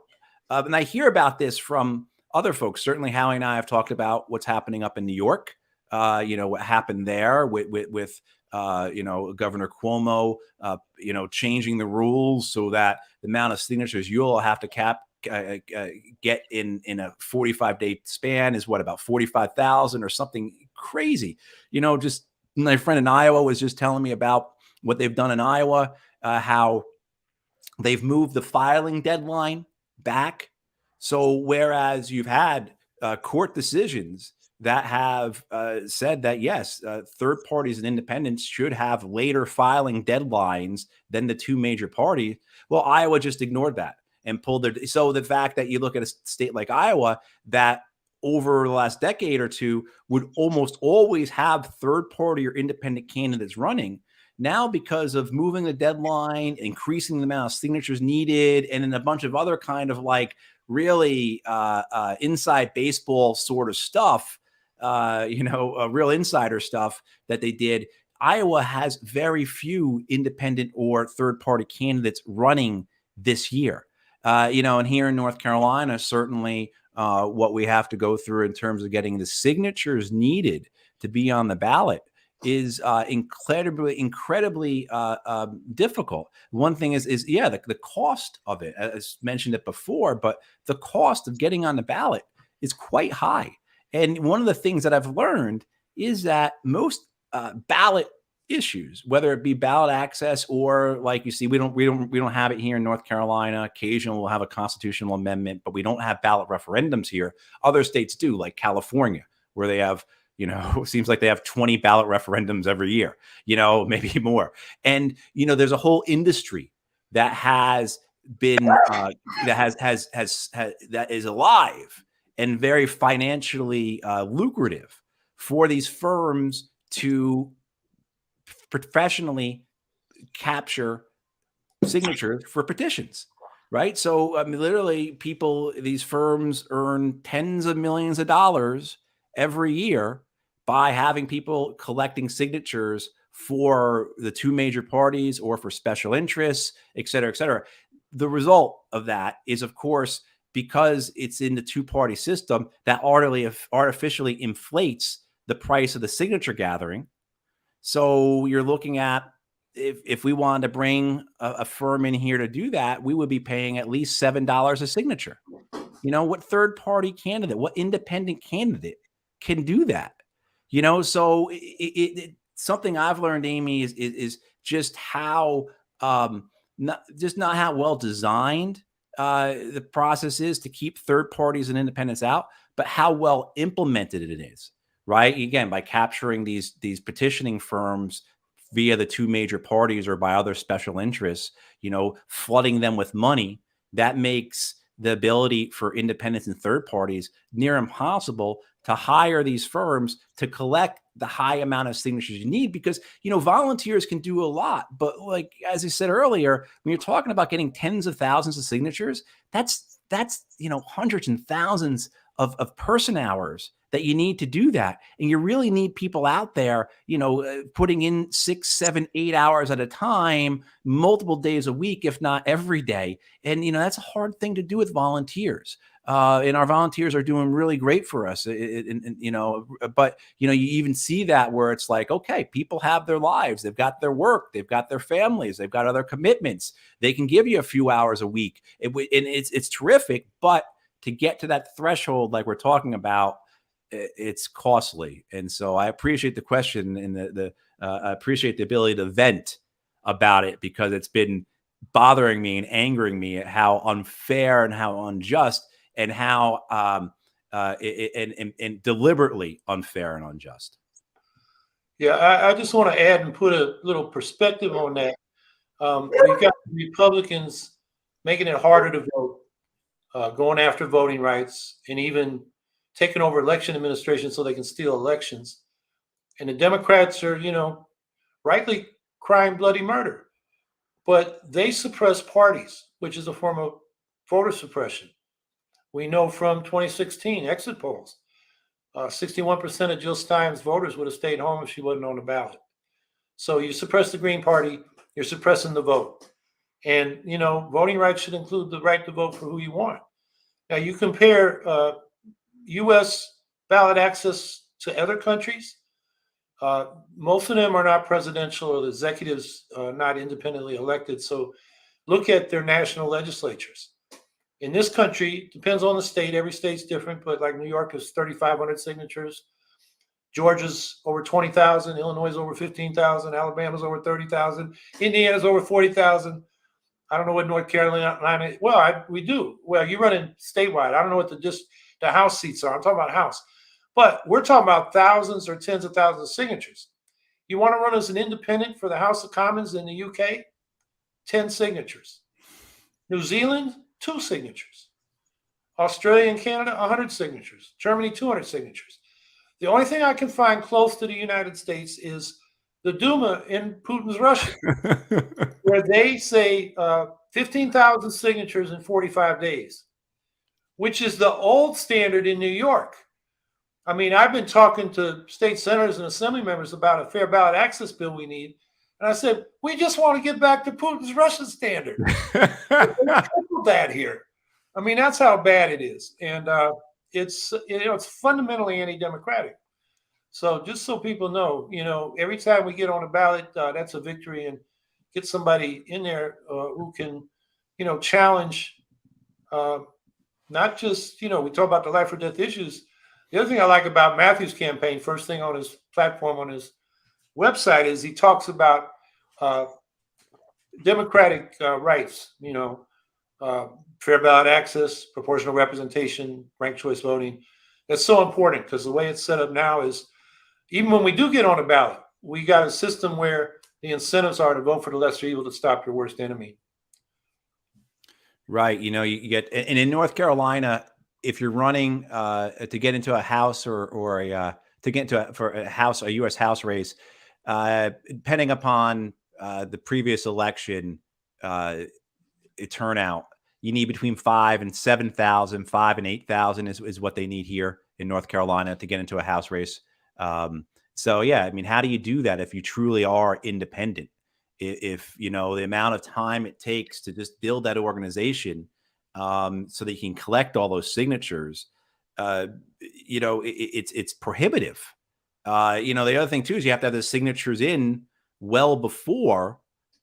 And I hear about this from other folks. Certainly, Howie and I have talked about what's happening up in New York. What happened there with Governor Cuomo, changing the rules so that the amount of signatures you'll have to get in a 45-day span is about 45,000 or something crazy. Just my friend in Iowa was just telling me about what they've done in Iowa, how they've moved the filing deadline back. So whereas you've had court decisions that have said that, yes, third parties and independents should have later filing deadlines than the two major parties, well, Iowa just ignored that and pulled their. So the fact that you look at a state like Iowa that over the last decade or two would almost always have third party or independent candidates running, now, because of moving the deadline, increasing the amount of signatures needed, and then a bunch of other kind of like really inside baseball sort of stuff, real insider stuff that they did, Iowa has very few independent or third-party candidates running this year. And here in North Carolina, certainly what we have to go through in terms of getting the signatures needed to be on the ballot is incredibly difficult. One thing is the cost of it, as mentioned it before, but the cost of getting on the ballot is quite high. And one of the things that I've learned is that most ballot issues, whether it be ballot access or, like you see, we don't have it here in North Carolina. Occasionally we'll have a constitutional amendment, but we don't have ballot referendums here. Other states do, like California, where they have, it seems like they have 20 ballot referendums every year, maybe more. And, there's a whole industry that has been, that is alive and very financially lucrative for these firms to professionally capture signatures for petitions. Right. So literally these firms earn tens of millions of dollars every year by having people collecting signatures for the two major parties or for special interests, et cetera, et cetera. The result of that is, of course, because it's in the two-party system, that artificially inflates the price of the signature gathering. So you're looking at, if we wanted to bring a firm in here to do that, we would be paying at least $7 a signature. What third-party candidate, what independent candidate can do that? So something I've learned, Amy, is just how not how well designed the process is to keep third parties and independents out, but how well implemented it is. Right? Again, by capturing these petitioning firms via the two major parties or by other special interests, flooding them with money, that makes the ability for independents and third parties near impossible to hire these firms to collect the high amount of signatures you need, because, volunteers can do a lot. But like, as I said earlier, when you're talking about getting tens of thousands of signatures, that's hundreds and thousands of person hours that you need to do that. And you really need people out there, putting in 6, 7, 8 hours at a time, multiple days a week, if not every day. And, that's a hard thing to do with volunteers. And our volunteers are doing really great for us. But you even see that where it's like, okay, people have their lives, they've got their work, they've got their families, they've got other commitments. They can give you a few hours a week, and it's terrific. But to get to that threshold, like we're talking about, it's costly. And so I appreciate the question, and I appreciate the ability to vent about it, because it's been bothering me and angering me at how unfair and how unjust, and how and deliberately unfair and unjust. Yeah, I just want to add and put a little perspective on that. We've got Republicans making it harder to vote, going after voting rights, and even taking over election administration so they can steal elections. And the Democrats are, rightly crying bloody murder. But they suppress parties, which is a form of voter suppression. We know from 2016 exit polls, 61% of Jill Stein's voters would have stayed home if she wasn't on the ballot. So you suppress the Green Party, you're suppressing the vote. And, voting rights should include the right to vote for who you want. Now, you compare U.S. ballot access to other countries, most of them are not presidential, or the executives not independently elected. So look at their national legislatures. In this country, depends on the state. Every state's different, but like New York is 3,500 signatures. Georgia's over 20,000. Illinois is over 15,000. Alabama's over 30,000. Indiana's over 40,000. I don't know what North Carolina. Well, we do. Well, you run in statewide. I don't know what the House seats are. I'm talking about House. But we're talking about thousands or tens of thousands of signatures. You want to run as an independent for the House of Commons in the UK? 10 signatures. New Zealand, 2 signatures. Australia and Canada, 100 signatures. Germany, 200 signatures. The only thing I can find close to the United States is the Duma in Putin's Russia, where they say 15,000 signatures in 45 days, which is the old standard in New York. I mean, I've been talking to state senators and assembly members about a fair ballot access bill we need. And I said, we just want to get back to Putin's Russian standard. That here. I mean, that's how bad it is. And it's fundamentally anti-democratic. So just so people know, every time we get on a ballot, that's a victory, and get somebody in there who can, challenge not just, we talk about the life or death issues. The other thing I like about Matthew's campaign, first thing on his platform, on his website, is he talks about democratic rights, fair ballot access, proportional representation, ranked choice voting. That's so important, because the way it's set up now is, even when we do get on a ballot, we got a system where the incentives are to vote for the lesser evil, to stop your worst enemy. Right. You get, and in North Carolina, if you're running to get into a House or to get into a U.S. House race, depending upon the previous election turnout, you need between 5,000 and 7,000, 5,000 and 8,000 is what they need here in North Carolina to get into a House race. So yeah, I mean, how do you do that if you truly are independent? If the amount of time it takes to just build that organization, so that you can collect all those signatures, it's prohibitive. The other thing too is you have to have the signatures in well before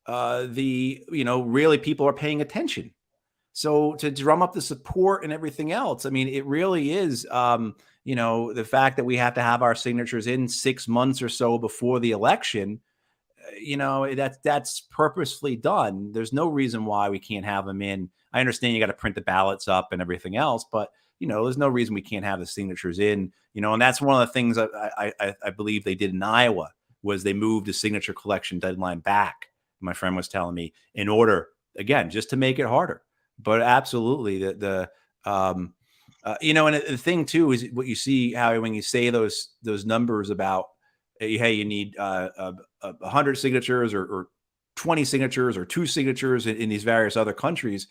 really people are paying attention. So to drum up the support and everything else, I mean, it really is, the fact that we have to have our signatures in 6 months or so before the election. That's purposefully done. There's no reason why we can't have them in. I understand you got to print the ballots up and everything else, but there's no reason we can't have the signatures in. And that's one of the things I believe they did in Iowa, was they moved the signature collection deadline back. My friend was telling me, in order, again, just to make it harder. But absolutely, and the thing too is what you see, Howie, when you say those numbers about, hey, you need 100 signatures or 20 signatures or 2 signatures in these various other countries.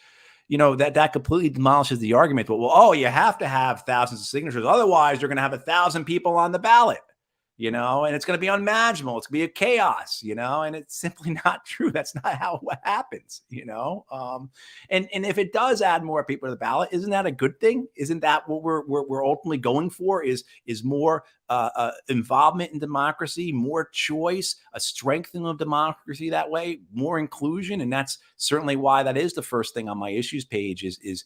that completely demolishes the argument. But, well, oh, you have to have thousands of signatures. Otherwise, you're going to have 1,000 people on the ballot, and it's going to be unmanageable. It's going to be a chaos, and it's simply not true. That's not how it happens, and if it does add more people to the ballot, isn't that a good thing? Isn't that what we're ultimately going for? Is more involvement in democracy, more choice, a strengthening of democracy that way, more inclusion, and that's certainly why that is the first thing on my issues page is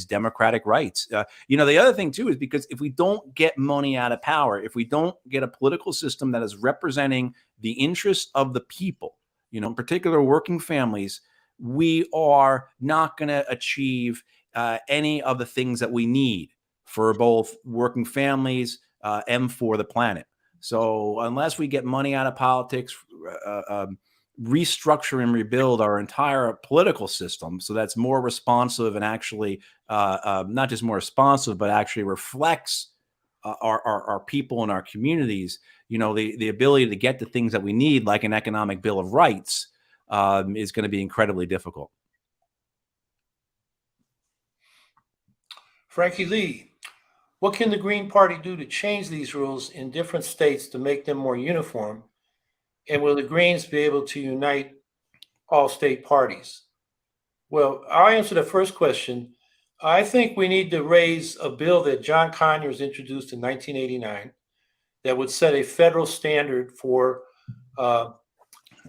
democratic rights. The other thing too is because if we don't get money out of power, if we don't get a political system that is representing the interests of the people, in particular working families, we are not going to achieve any of the things that we need for both working families and for the planet. So unless we get money out of politics, restructure and rebuild our entire political system so that's more responsive and actually not just more responsive, but actually reflects our people and our communities, the ability to get the things that we need, like an economic bill of rights, is going to be incredibly difficult. Frankie Lee, what can the Green Party do to change these rules in different states to make them more uniform? And will the Greens be able to unite all state parties? Well, I'll answer the first question. I think we need to raise a bill that John Conyers introduced in 1989 that would set a federal standard for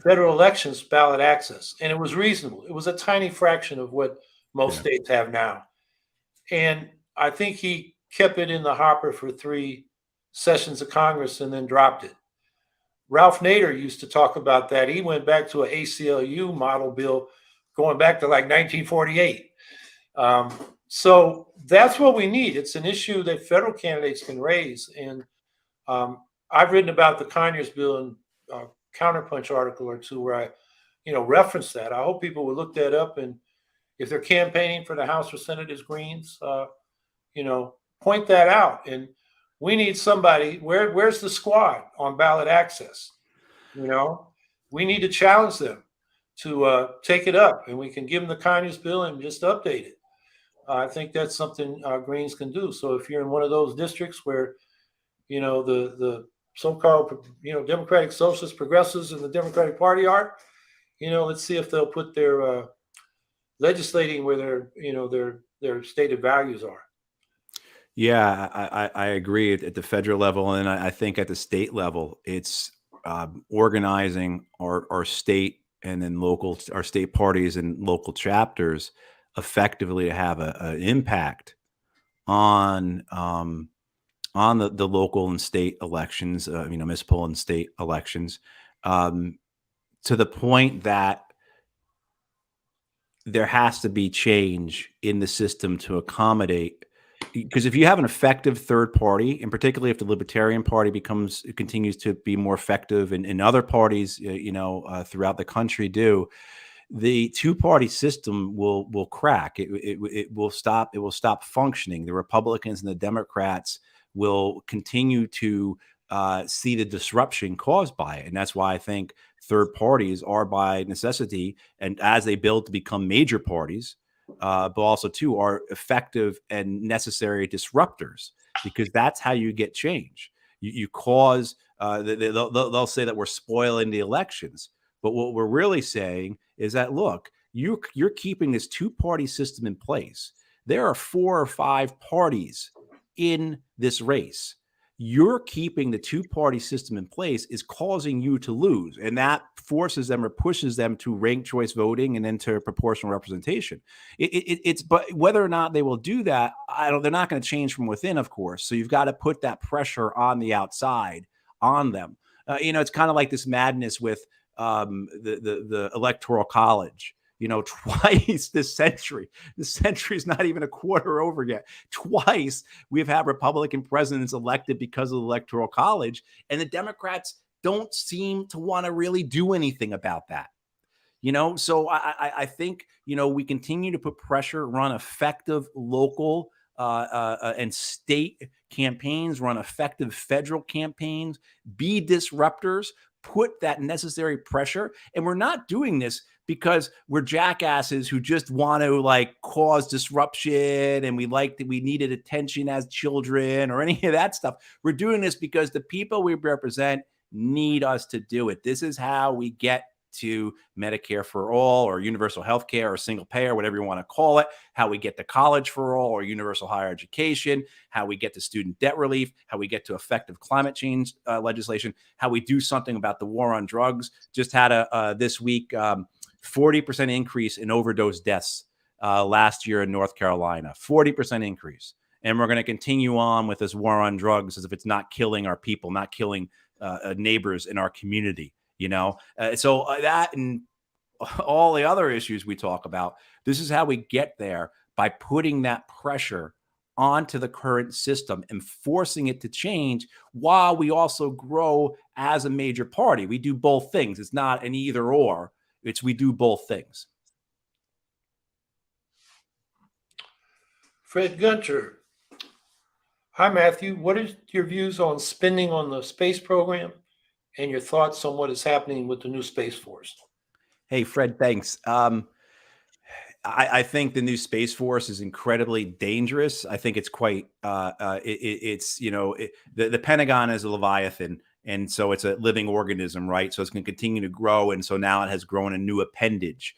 federal elections ballot access. And it was reasonable. It was a tiny fraction of what most states have now. And I think he kept it in the hopper for 3 sessions of Congress and then dropped it. Ralph Nader used to talk about that. He went back to an ACLU model bill going back to like 1948. So that's what we need. It's an issue that federal candidates can raise. And I've written about the Conyers bill in a Counterpunch article or 2 where I, reference that. I hope people will look that up. And if they're campaigning for the House or Senate as Greens, point that out. And we need somebody. Where's the squad on ballot access? We need to challenge them to take it up, and we can give them the Conyers bill and just update it. I think that's something Greens can do. So if you're in one of those districts where, the so-called, Democratic Socialist Progressives and the Democratic Party are, let's see if they'll put their legislating where their stated values are. Yeah, I agree at the federal level, and I think at the state level, it's organizing our state and then our state parties and local chapters effectively to have an impact on the local and state elections, municipal and state elections, to the point that there has to be change in the system to accommodate. Because if you have an effective third party, and particularly if the Libertarian Party continues to be more effective, and other parties, throughout the country do, the 2-party system will crack. It will stop. It will stop functioning. The Republicans and the Democrats will continue to see the disruption caused by it, and that's why I think third parties are by necessity, and as they build to become major parties, but also too are effective and necessary disruptors, because that's how you get change. You cause they'll say that we're spoiling the elections, but what we're really saying is that, look, you're keeping this 2-party system in place. There are 4 or 5 parties in this race. You're keeping the 2-party system in place is causing you to lose. And that forces them or pushes them to ranked choice voting and then to proportional representation. But whether or not they will do that, they're not going to change from within, of course. So you've got to put that pressure on the outside on them. It's kind of like this madness with the Electoral College. Twice this century. The century is not even a quarter over yet. Twice we've had Republican presidents elected because of the Electoral College, and the Democrats don't seem to want to really do anything about that. So I think, we continue to put pressure, run effective local and state campaigns, run effective federal campaigns, be disruptors, put that necessary pressure. And we're not doing this because we're jackasses who just want to like cause disruption, and we like that we needed attention as children or any of that stuff. We're doing this because the people we represent need us to do it. This is how we get to Medicare for all, or universal health care, or single payer, whatever you want to call it, how we get to college for all or universal higher education, how we get to student debt relief, how we get to effective climate change legislation, how we do something about the war on drugs. Just had this week 40% increase in overdose deaths last year in North Carolina, 40% increase. And we're going to continue on with this war on drugs as if it's not killing our people, not killing neighbors in our community. So that and all the other issues we talk about, this is how we get there, by putting that pressure onto the current system and forcing it to change, while we also grow as a major party. We do both things. It's not an either or. We do both things. Fred Gunter. Hi, Matthew. What are your views on spending on the space program and your thoughts on what is happening with the new Space Force? Hey, Fred, thanks. I think the new Space Force is incredibly dangerous. I think it's quite, the Pentagon is a Leviathan, and so it's a living organism, right? So it's going to continue to grow. And so now it has grown a new appendage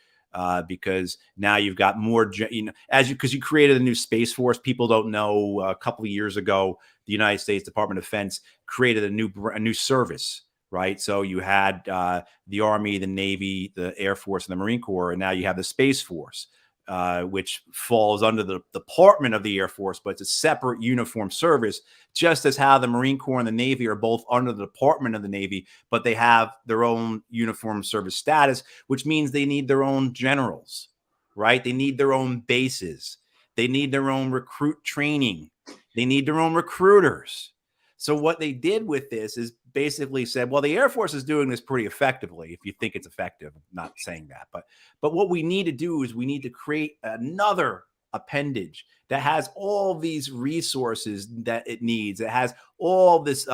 because now you've got more, because you created a new Space Force. People don't know, a couple of years ago, the United States Department of Defense created a new service. Right. So you had the Army, the Navy, the Air Force, and the Marine Corps. And now you have the Space Force, which falls under the Department of the Air Force, but it's a separate uniform service, just as how the Marine Corps and the Navy are both under the Department of the Navy, but they have their own uniform service status, which means they need their own generals, right? They need their own bases. They need their own recruit training. They need their own recruiters. So what they did with this is basically said, well, the Air Force is doing this pretty effectively. If you think it's effective, I'm not saying that, but what we need to do is we need to create another appendage that has all these resources that it needs. It has all this,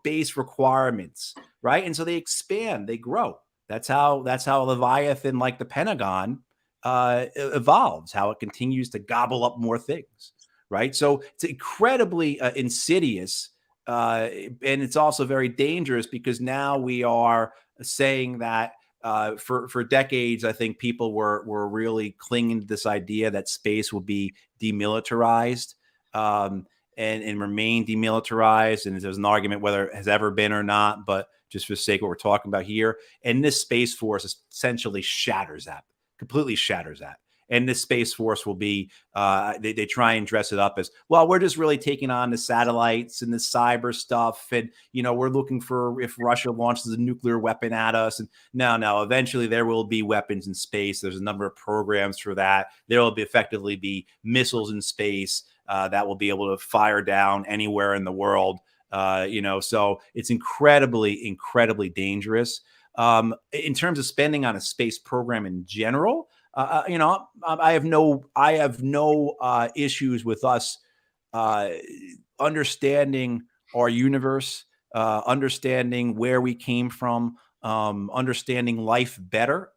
base requirements, right? And so they expand, they grow. That's how Leviathan, like the Pentagon, evolves. How it continues to gobble up more things, right? So it's incredibly insidious. And it's also very dangerous, because now we are saying that for decades, I think people were really clinging to this idea that space will be demilitarized and remain demilitarized. And there's an argument whether it has ever been or not, but just for the sake of what we're talking about here. And this Space Force essentially shatters that, completely shatters that. And this Space Force will be, they try and dress it up as, well, we're just really taking on the satellites and the cyber stuff. And, we're looking for if Russia launches a nuclear weapon at us. And no, eventually there will be weapons in space. There's a number of programs for that. There will effectively be missiles in space that will be able to fire down anywhere in the world. So it's incredibly, incredibly dangerous. In terms of spending on a space program in general, I have no issues with us understanding our universe, understanding where we came from, understanding life better.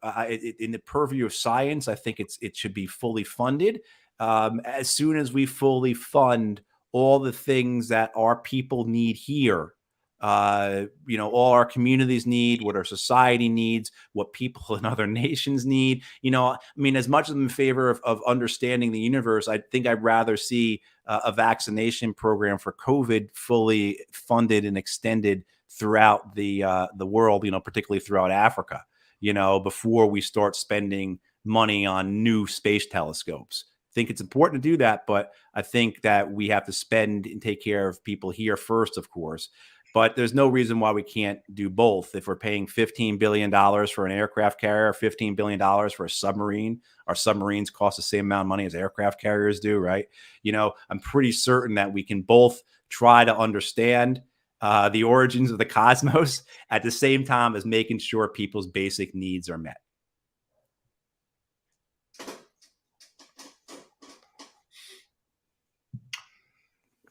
In the purview of science, I think it should be fully funded. As soon as we fully fund all the things that our people need here, all our communities need, what our society needs, what people in other nations need. As much as I'm in favor of understanding the universe, I think I'd rather see a vaccination program for COVID fully funded and extended throughout the world, particularly throughout Africa, before we start spending money on new space telescopes. I think it's important to do that, but I think that we have to spend and take care of people here first, of course. But there's no reason why we can't do both. If we're paying $15 billion for an aircraft carrier, $15 billion for a submarine, our submarines cost the same amount of money as aircraft carriers do, right? I'm pretty certain that we can both try to understand the origins of the cosmos at the same time as making sure people's basic needs are met.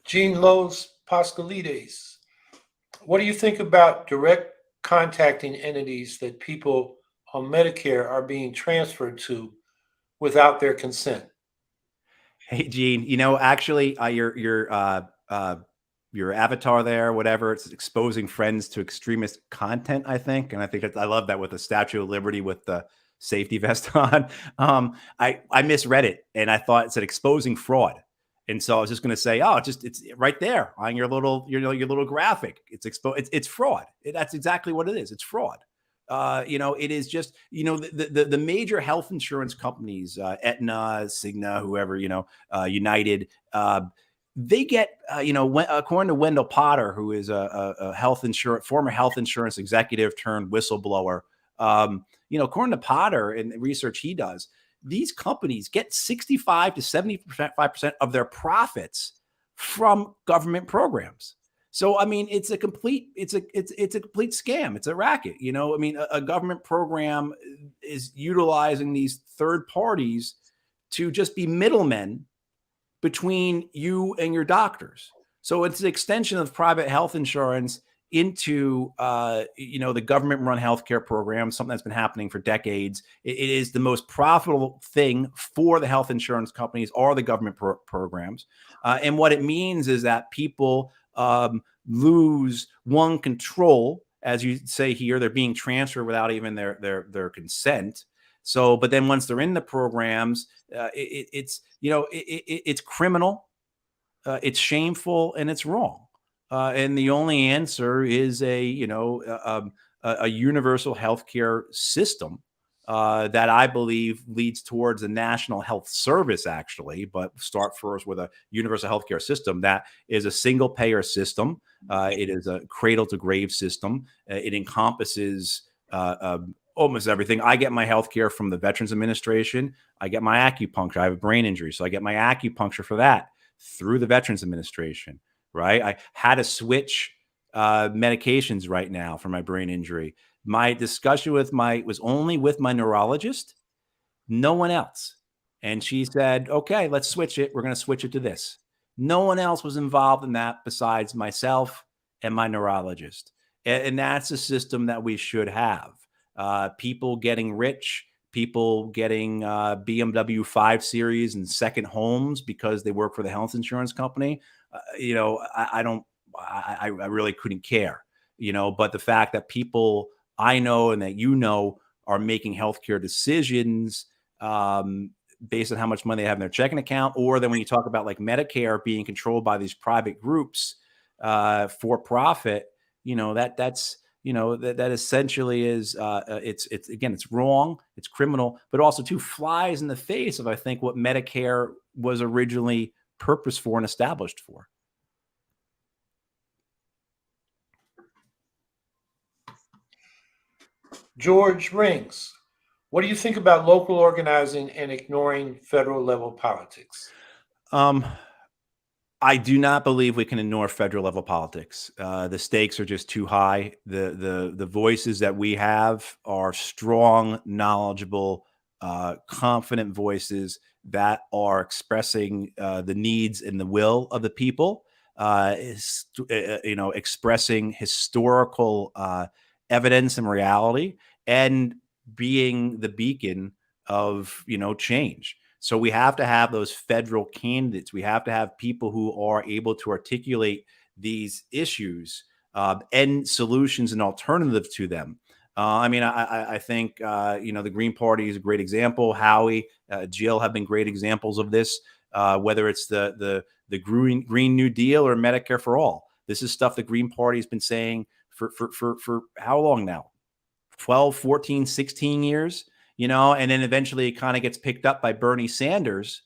Gene Los Pascalides. What do you think about direct contacting entities that people on Medicare are being transferred to without their consent? Hey, Gene, actually, your avatar there, whatever, it's exposing friends to extremist content, I think. And I think I love that with the Statue of Liberty with the safety vest on. I misread it and I thought it said exposing fraud. And so I was just going to say, oh, it's right there on your little graphic. It's fraud. That's exactly what it is. It's fraud. It is just, the major health insurance companies, Aetna, Cigna, whoever, United, they get, according to Wendell Potter, who is a former health insurance executive turned whistleblower, according to Potter and the research he does, these companies get 65 to 75% of their profits from government programs. So, I mean, it's a complete scam. It's a racket. A government program is utilizing these third parties to just be middlemen between you and your doctors. So it's an extension of private health insurance into, the government-run healthcare program, something that's been happening for decades. It is the most profitable thing for the health insurance companies or the government programs. And what it means is that people lose one control, as you say here, they're being transferred without even their consent. So, but then once they're in the programs, it's criminal, it's shameful, and it's wrong. And the only answer is a universal healthcare system that I believe leads towards a national health service, actually. But start first with a universal healthcare system that is a single payer system. It is a cradle to grave system. It encompasses almost everything. I get my healthcare from the Veterans Administration. I get my acupuncture. I have a brain injury, so I get my acupuncture for that through the Veterans Administration. Right? I had to switch medications right now for my brain injury. My discussion was only with my neurologist, no one else. And she said, okay, let's switch it. We're going to switch it to this. No one else was involved in that besides myself and my neurologist. And that's a system that we should have. People getting rich, people getting BMW 5 Series and second homes because they work for the health insurance company. I really couldn't care, but the fact that people I know and that are making healthcare decisions based on how much money they have in their checking account, or then when you talk about like Medicare being controlled by these private groups for profit, that essentially is it's wrong, it's criminal, but also too flies in the face of, I think, what Medicare was originally purposed for and established for. George Rings, what do you think about local organizing and ignoring federal level politics? I do not believe we can ignore federal level politics. The stakes are just too high. The voices that we have are strong, knowledgeable, confident voices that are expressing the needs and the will of the people. Expressing historical evidence and reality, and being the beacon of change. So we have to have those federal candidates. We have to have people who are able to articulate these issues and solutions and alternatives to them. I think the Green Party is a great example. Howie, Jill have been great examples of this. Whether it's the Green New Deal or Medicare for All, this is stuff the Green Party has been saying for how long now? 12, 14, 16 years, and then eventually it kind of gets picked up by Bernie Sanders,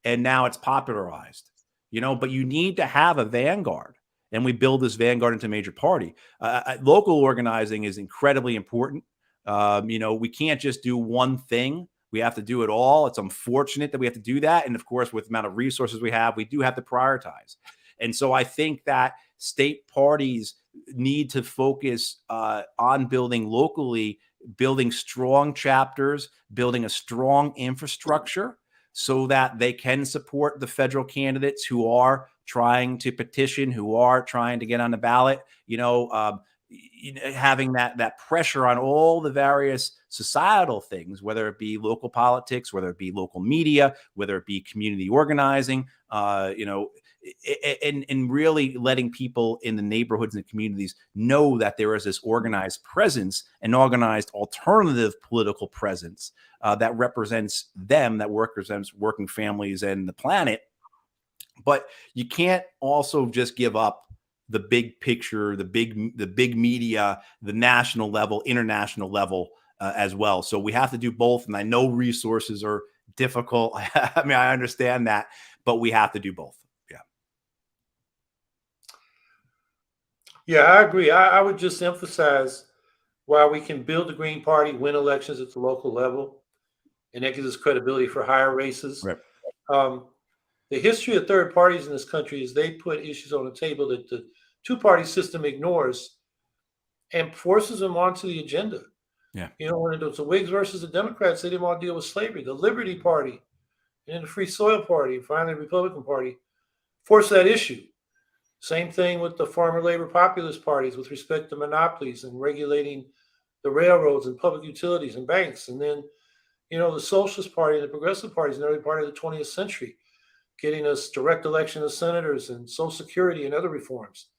and now it's popularized, but you need to have a vanguard, and we build this vanguard into a major party. Local organizing is incredibly important. We can't just do one thing. We have to do it all. It's unfortunate that we have to do that. And of course, with the amount of resources we have, we do have to prioritize. And so I think that state parties need to focus on building locally, building strong chapters, building a strong infrastructure so that they can support the federal candidates who are trying to petition, who are trying to get on the ballot. having that pressure on all the various societal things, whether it be local politics, whether it be local media, whether it be community organizing, and really letting people in the neighborhoods and communities know that there is this organized presence, an organized alternative political presence that represents them, that represents working families and the planet. But you can't also just give up the big picture, the big media, the national level, international level as well. So we have to do both. And I know resources are difficult. I mean, I understand that, but we have to do both. Yeah. Yeah, I agree. I would just emphasize while we can build the Green Party, win elections at the local level, and that gives us credibility for higher races. Right. The history of third parties in this country is they put issues on the table that the two-party system ignores and forces them onto the agenda. Yeah. When it was the Whigs versus the Democrats, they didn't want to deal with slavery. The Liberty Party and then the Free Soil Party, and finally the Republican Party, forced that issue. Same thing with the farmer labor populist parties with respect to monopolies and regulating the railroads and public utilities and banks. And then, the Socialist Party and the Progressive parties in the early part of the 20th century, getting us direct election of senators and Social Security and other reforms.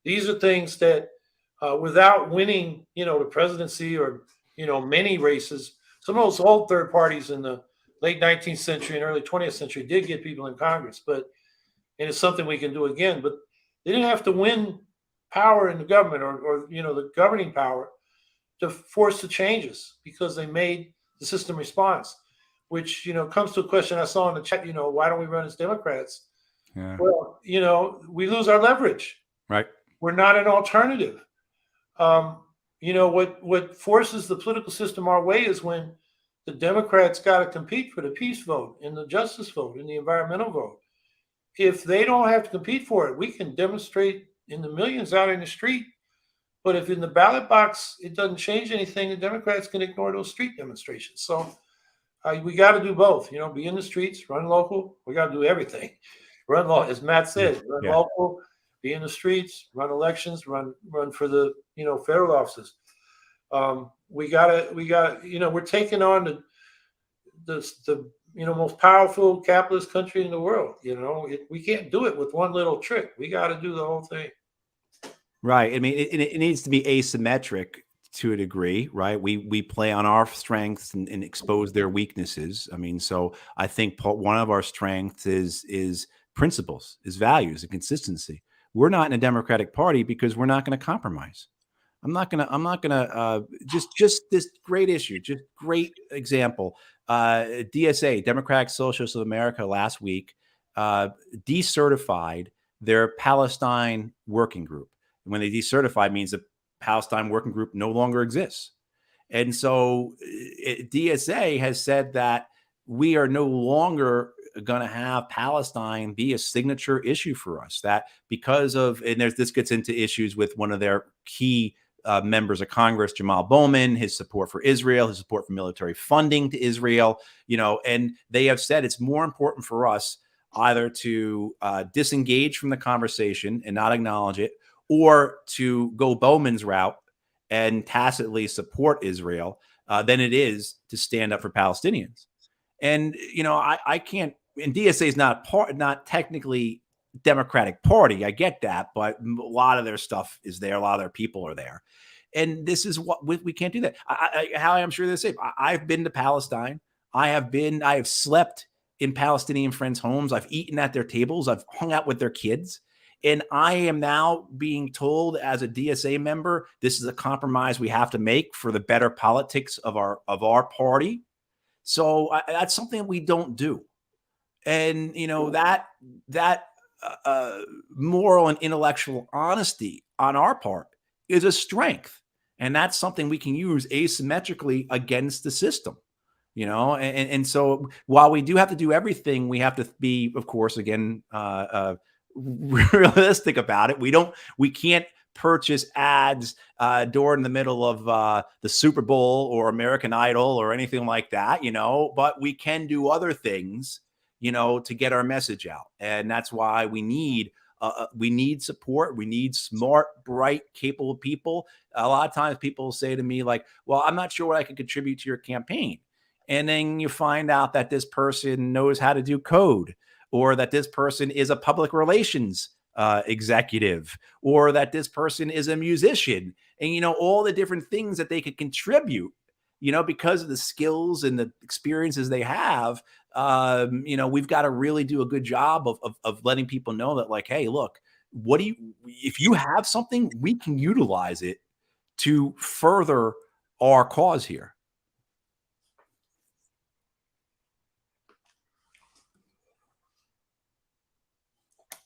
These are things that without winning, the presidency or, many races, some of those old third parties in the late 19th century and early 20th century did get people in Congress, and it's something we can do again. But they didn't have to win power in the government or the governing power to force the changes because they made the system response, which, comes to a question I saw in the chat, why don't we run as Democrats? Yeah. Well, we lose our leverage. Right. We're not an alternative. What forces the political system our way is when the Democrats got to compete for the peace vote and the justice vote and the environmental vote. If they don't have to compete for it, we can demonstrate in the millions out in the street. But if in the ballot box it doesn't change anything, the Democrats can ignore those street demonstrations. So we got to do both. Be in the streets, run local. We got to do everything. Run local, as Matt said, run local, be in the streets, run elections, run for the federal offices. We're taking on the most powerful capitalist country in the world. We can't do it with one little trick. We got to do the whole thing. Right. I mean, it needs to be asymmetric to a degree, right? We play on our strengths and expose their weaknesses. I mean, so I think one of our strengths is principles, is values and consistency. We're not in a Democratic Party because we're not going to compromise. I'm not gonna just this great issue, just great example. DSA, Democratic Socialists of America, last week decertified their Palestine working group. And when they decertify, means the Palestine working group no longer exists. And so DSA has said that we are no longer going to have Palestine be a signature issue for us. That because of, and this gets into issues with one of their key members of Congress, Jamal Bowman, his support for Israel, his support for military funding to Israel, and they have said it's more important for us either to disengage from the conversation and not acknowledge it, or to go Bowman's route and tacitly support Israel than it is to stand up for Palestinians. And, I can't, and DSA is not technically Democratic Party. I get that, but a lot of their stuff is there. A lot of their people are there. And this is what we can't do that. Howie, I'm sure they're safe. I've been to Palestine. I have slept in Palestinian friends' homes. I've eaten at their tables. I've hung out with their kids. And I am now being told as a DSA member, this is a compromise we have to make for the better politics of our party. So that's something we don't do. And, that moral and intellectual honesty on our part is a strength. And that's something we can use asymmetrically against the system, and so while we do have to do everything, we have to be, of course, again, realistic about it. We can't purchase ads during the middle of the Super Bowl or American Idol or anything like that, but we can do other things, to get our message out. And that's why we need We need support. We need smart, bright, capable people. A lot of times people say to me like, well, I'm not sure what I can contribute to your campaign. And then you find out that this person knows how to do code, or that this person is a public relations executive, or that this person is a musician, and all the different things that they could contribute, because of the skills and the experiences they have. We've got to really do a good job of letting people know that, like, hey, look, if you have something, we can utilize it to further our cause here.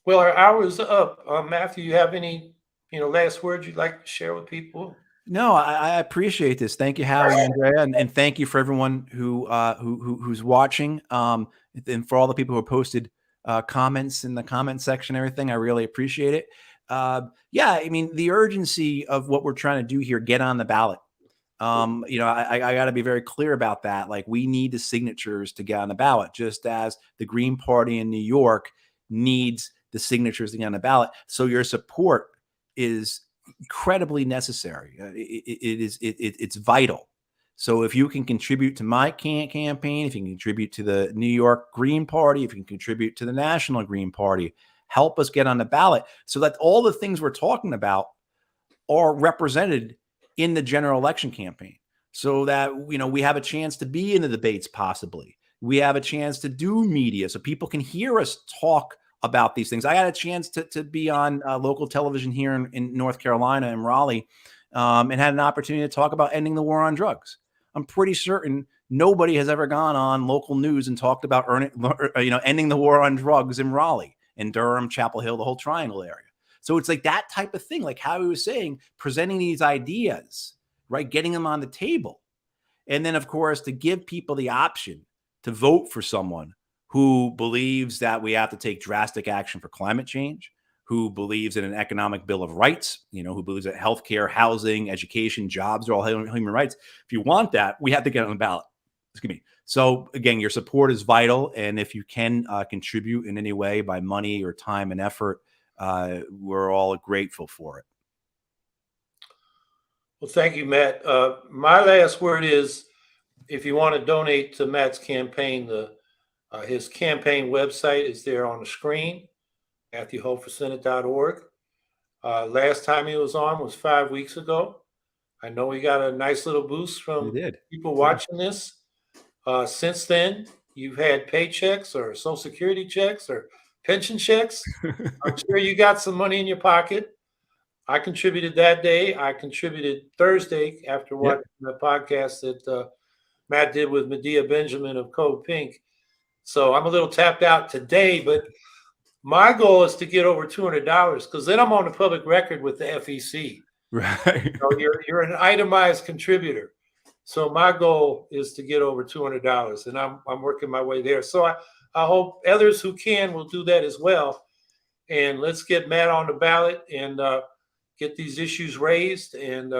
Well, our hour is up. Matthew, you have any, last words you'd like to share with people? No, I appreciate this. Thank you, Howie and Andrea, and thank you for everyone who's watching, and for all the people who posted comments in the comment section, everything. I really appreciate it. Yeah, I mean, the urgency of what we're trying to do here, get on the ballot. I got to be very clear about that. Like, we need the signatures to get on the ballot, just as the Green Party in New York needs the signatures to get on the ballot. So your support is incredibly necessary. It's vital. So if you can contribute to my campaign, if you can contribute to the New York Green Party, if you can contribute to the National Green Party, help us get on the ballot so that all the things we're talking about are represented in the general election campaign, so that we have a chance to be in the debates. Possibly we have a chance to do media so people can hear us talk about these things. I had a chance to be on local television here in North Carolina, in Raleigh, and had an opportunity to talk about ending the war on drugs. I'm pretty certain nobody has ever gone on local news and talked about ending the war on drugs in Raleigh, in Durham, Chapel Hill, the whole Triangle area. So it's like that type of thing, like how he was saying, presenting these ideas, right? Getting them on the table. And then, of course, to give people the option to vote for someone who believes that we have to take drastic action for climate change, who believes in an economic bill of rights, who believes that healthcare, housing, education, jobs are all human rights. If you want that, we have to get on the ballot. Excuse me. So again, your support is vital. And if you can contribute in any way by money or time and effort, we're all grateful for it. Well, thank you, Matt. My last word is, if you want to donate to Matt's campaign, his campaign website is there on the screen, MatthewHohforSenate.org. Last time he was on was 5 weeks ago. I know he got a nice little boost from people watching this. Since then, you've had paychecks or Social Security checks or pension checks. I'm sure you got some money in your pocket. I contributed that day. I contributed Thursday after watching the podcast that Matt did with Medea Benjamin of Code Pink. So I'm a little tapped out today, but my goal is to get over $200, because then I'm on the public record with the FEC. Right. You're an itemized contributor. So my goal is to get over $200, and I'm working my way there. So I hope others who can will do that as well. And let's get Matt on the ballot and get these issues raised. And,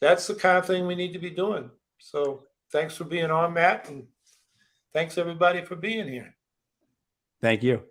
that's the kind of thing we need to be doing. So thanks for being on, Matt. And thanks, everybody, for being here. Thank you.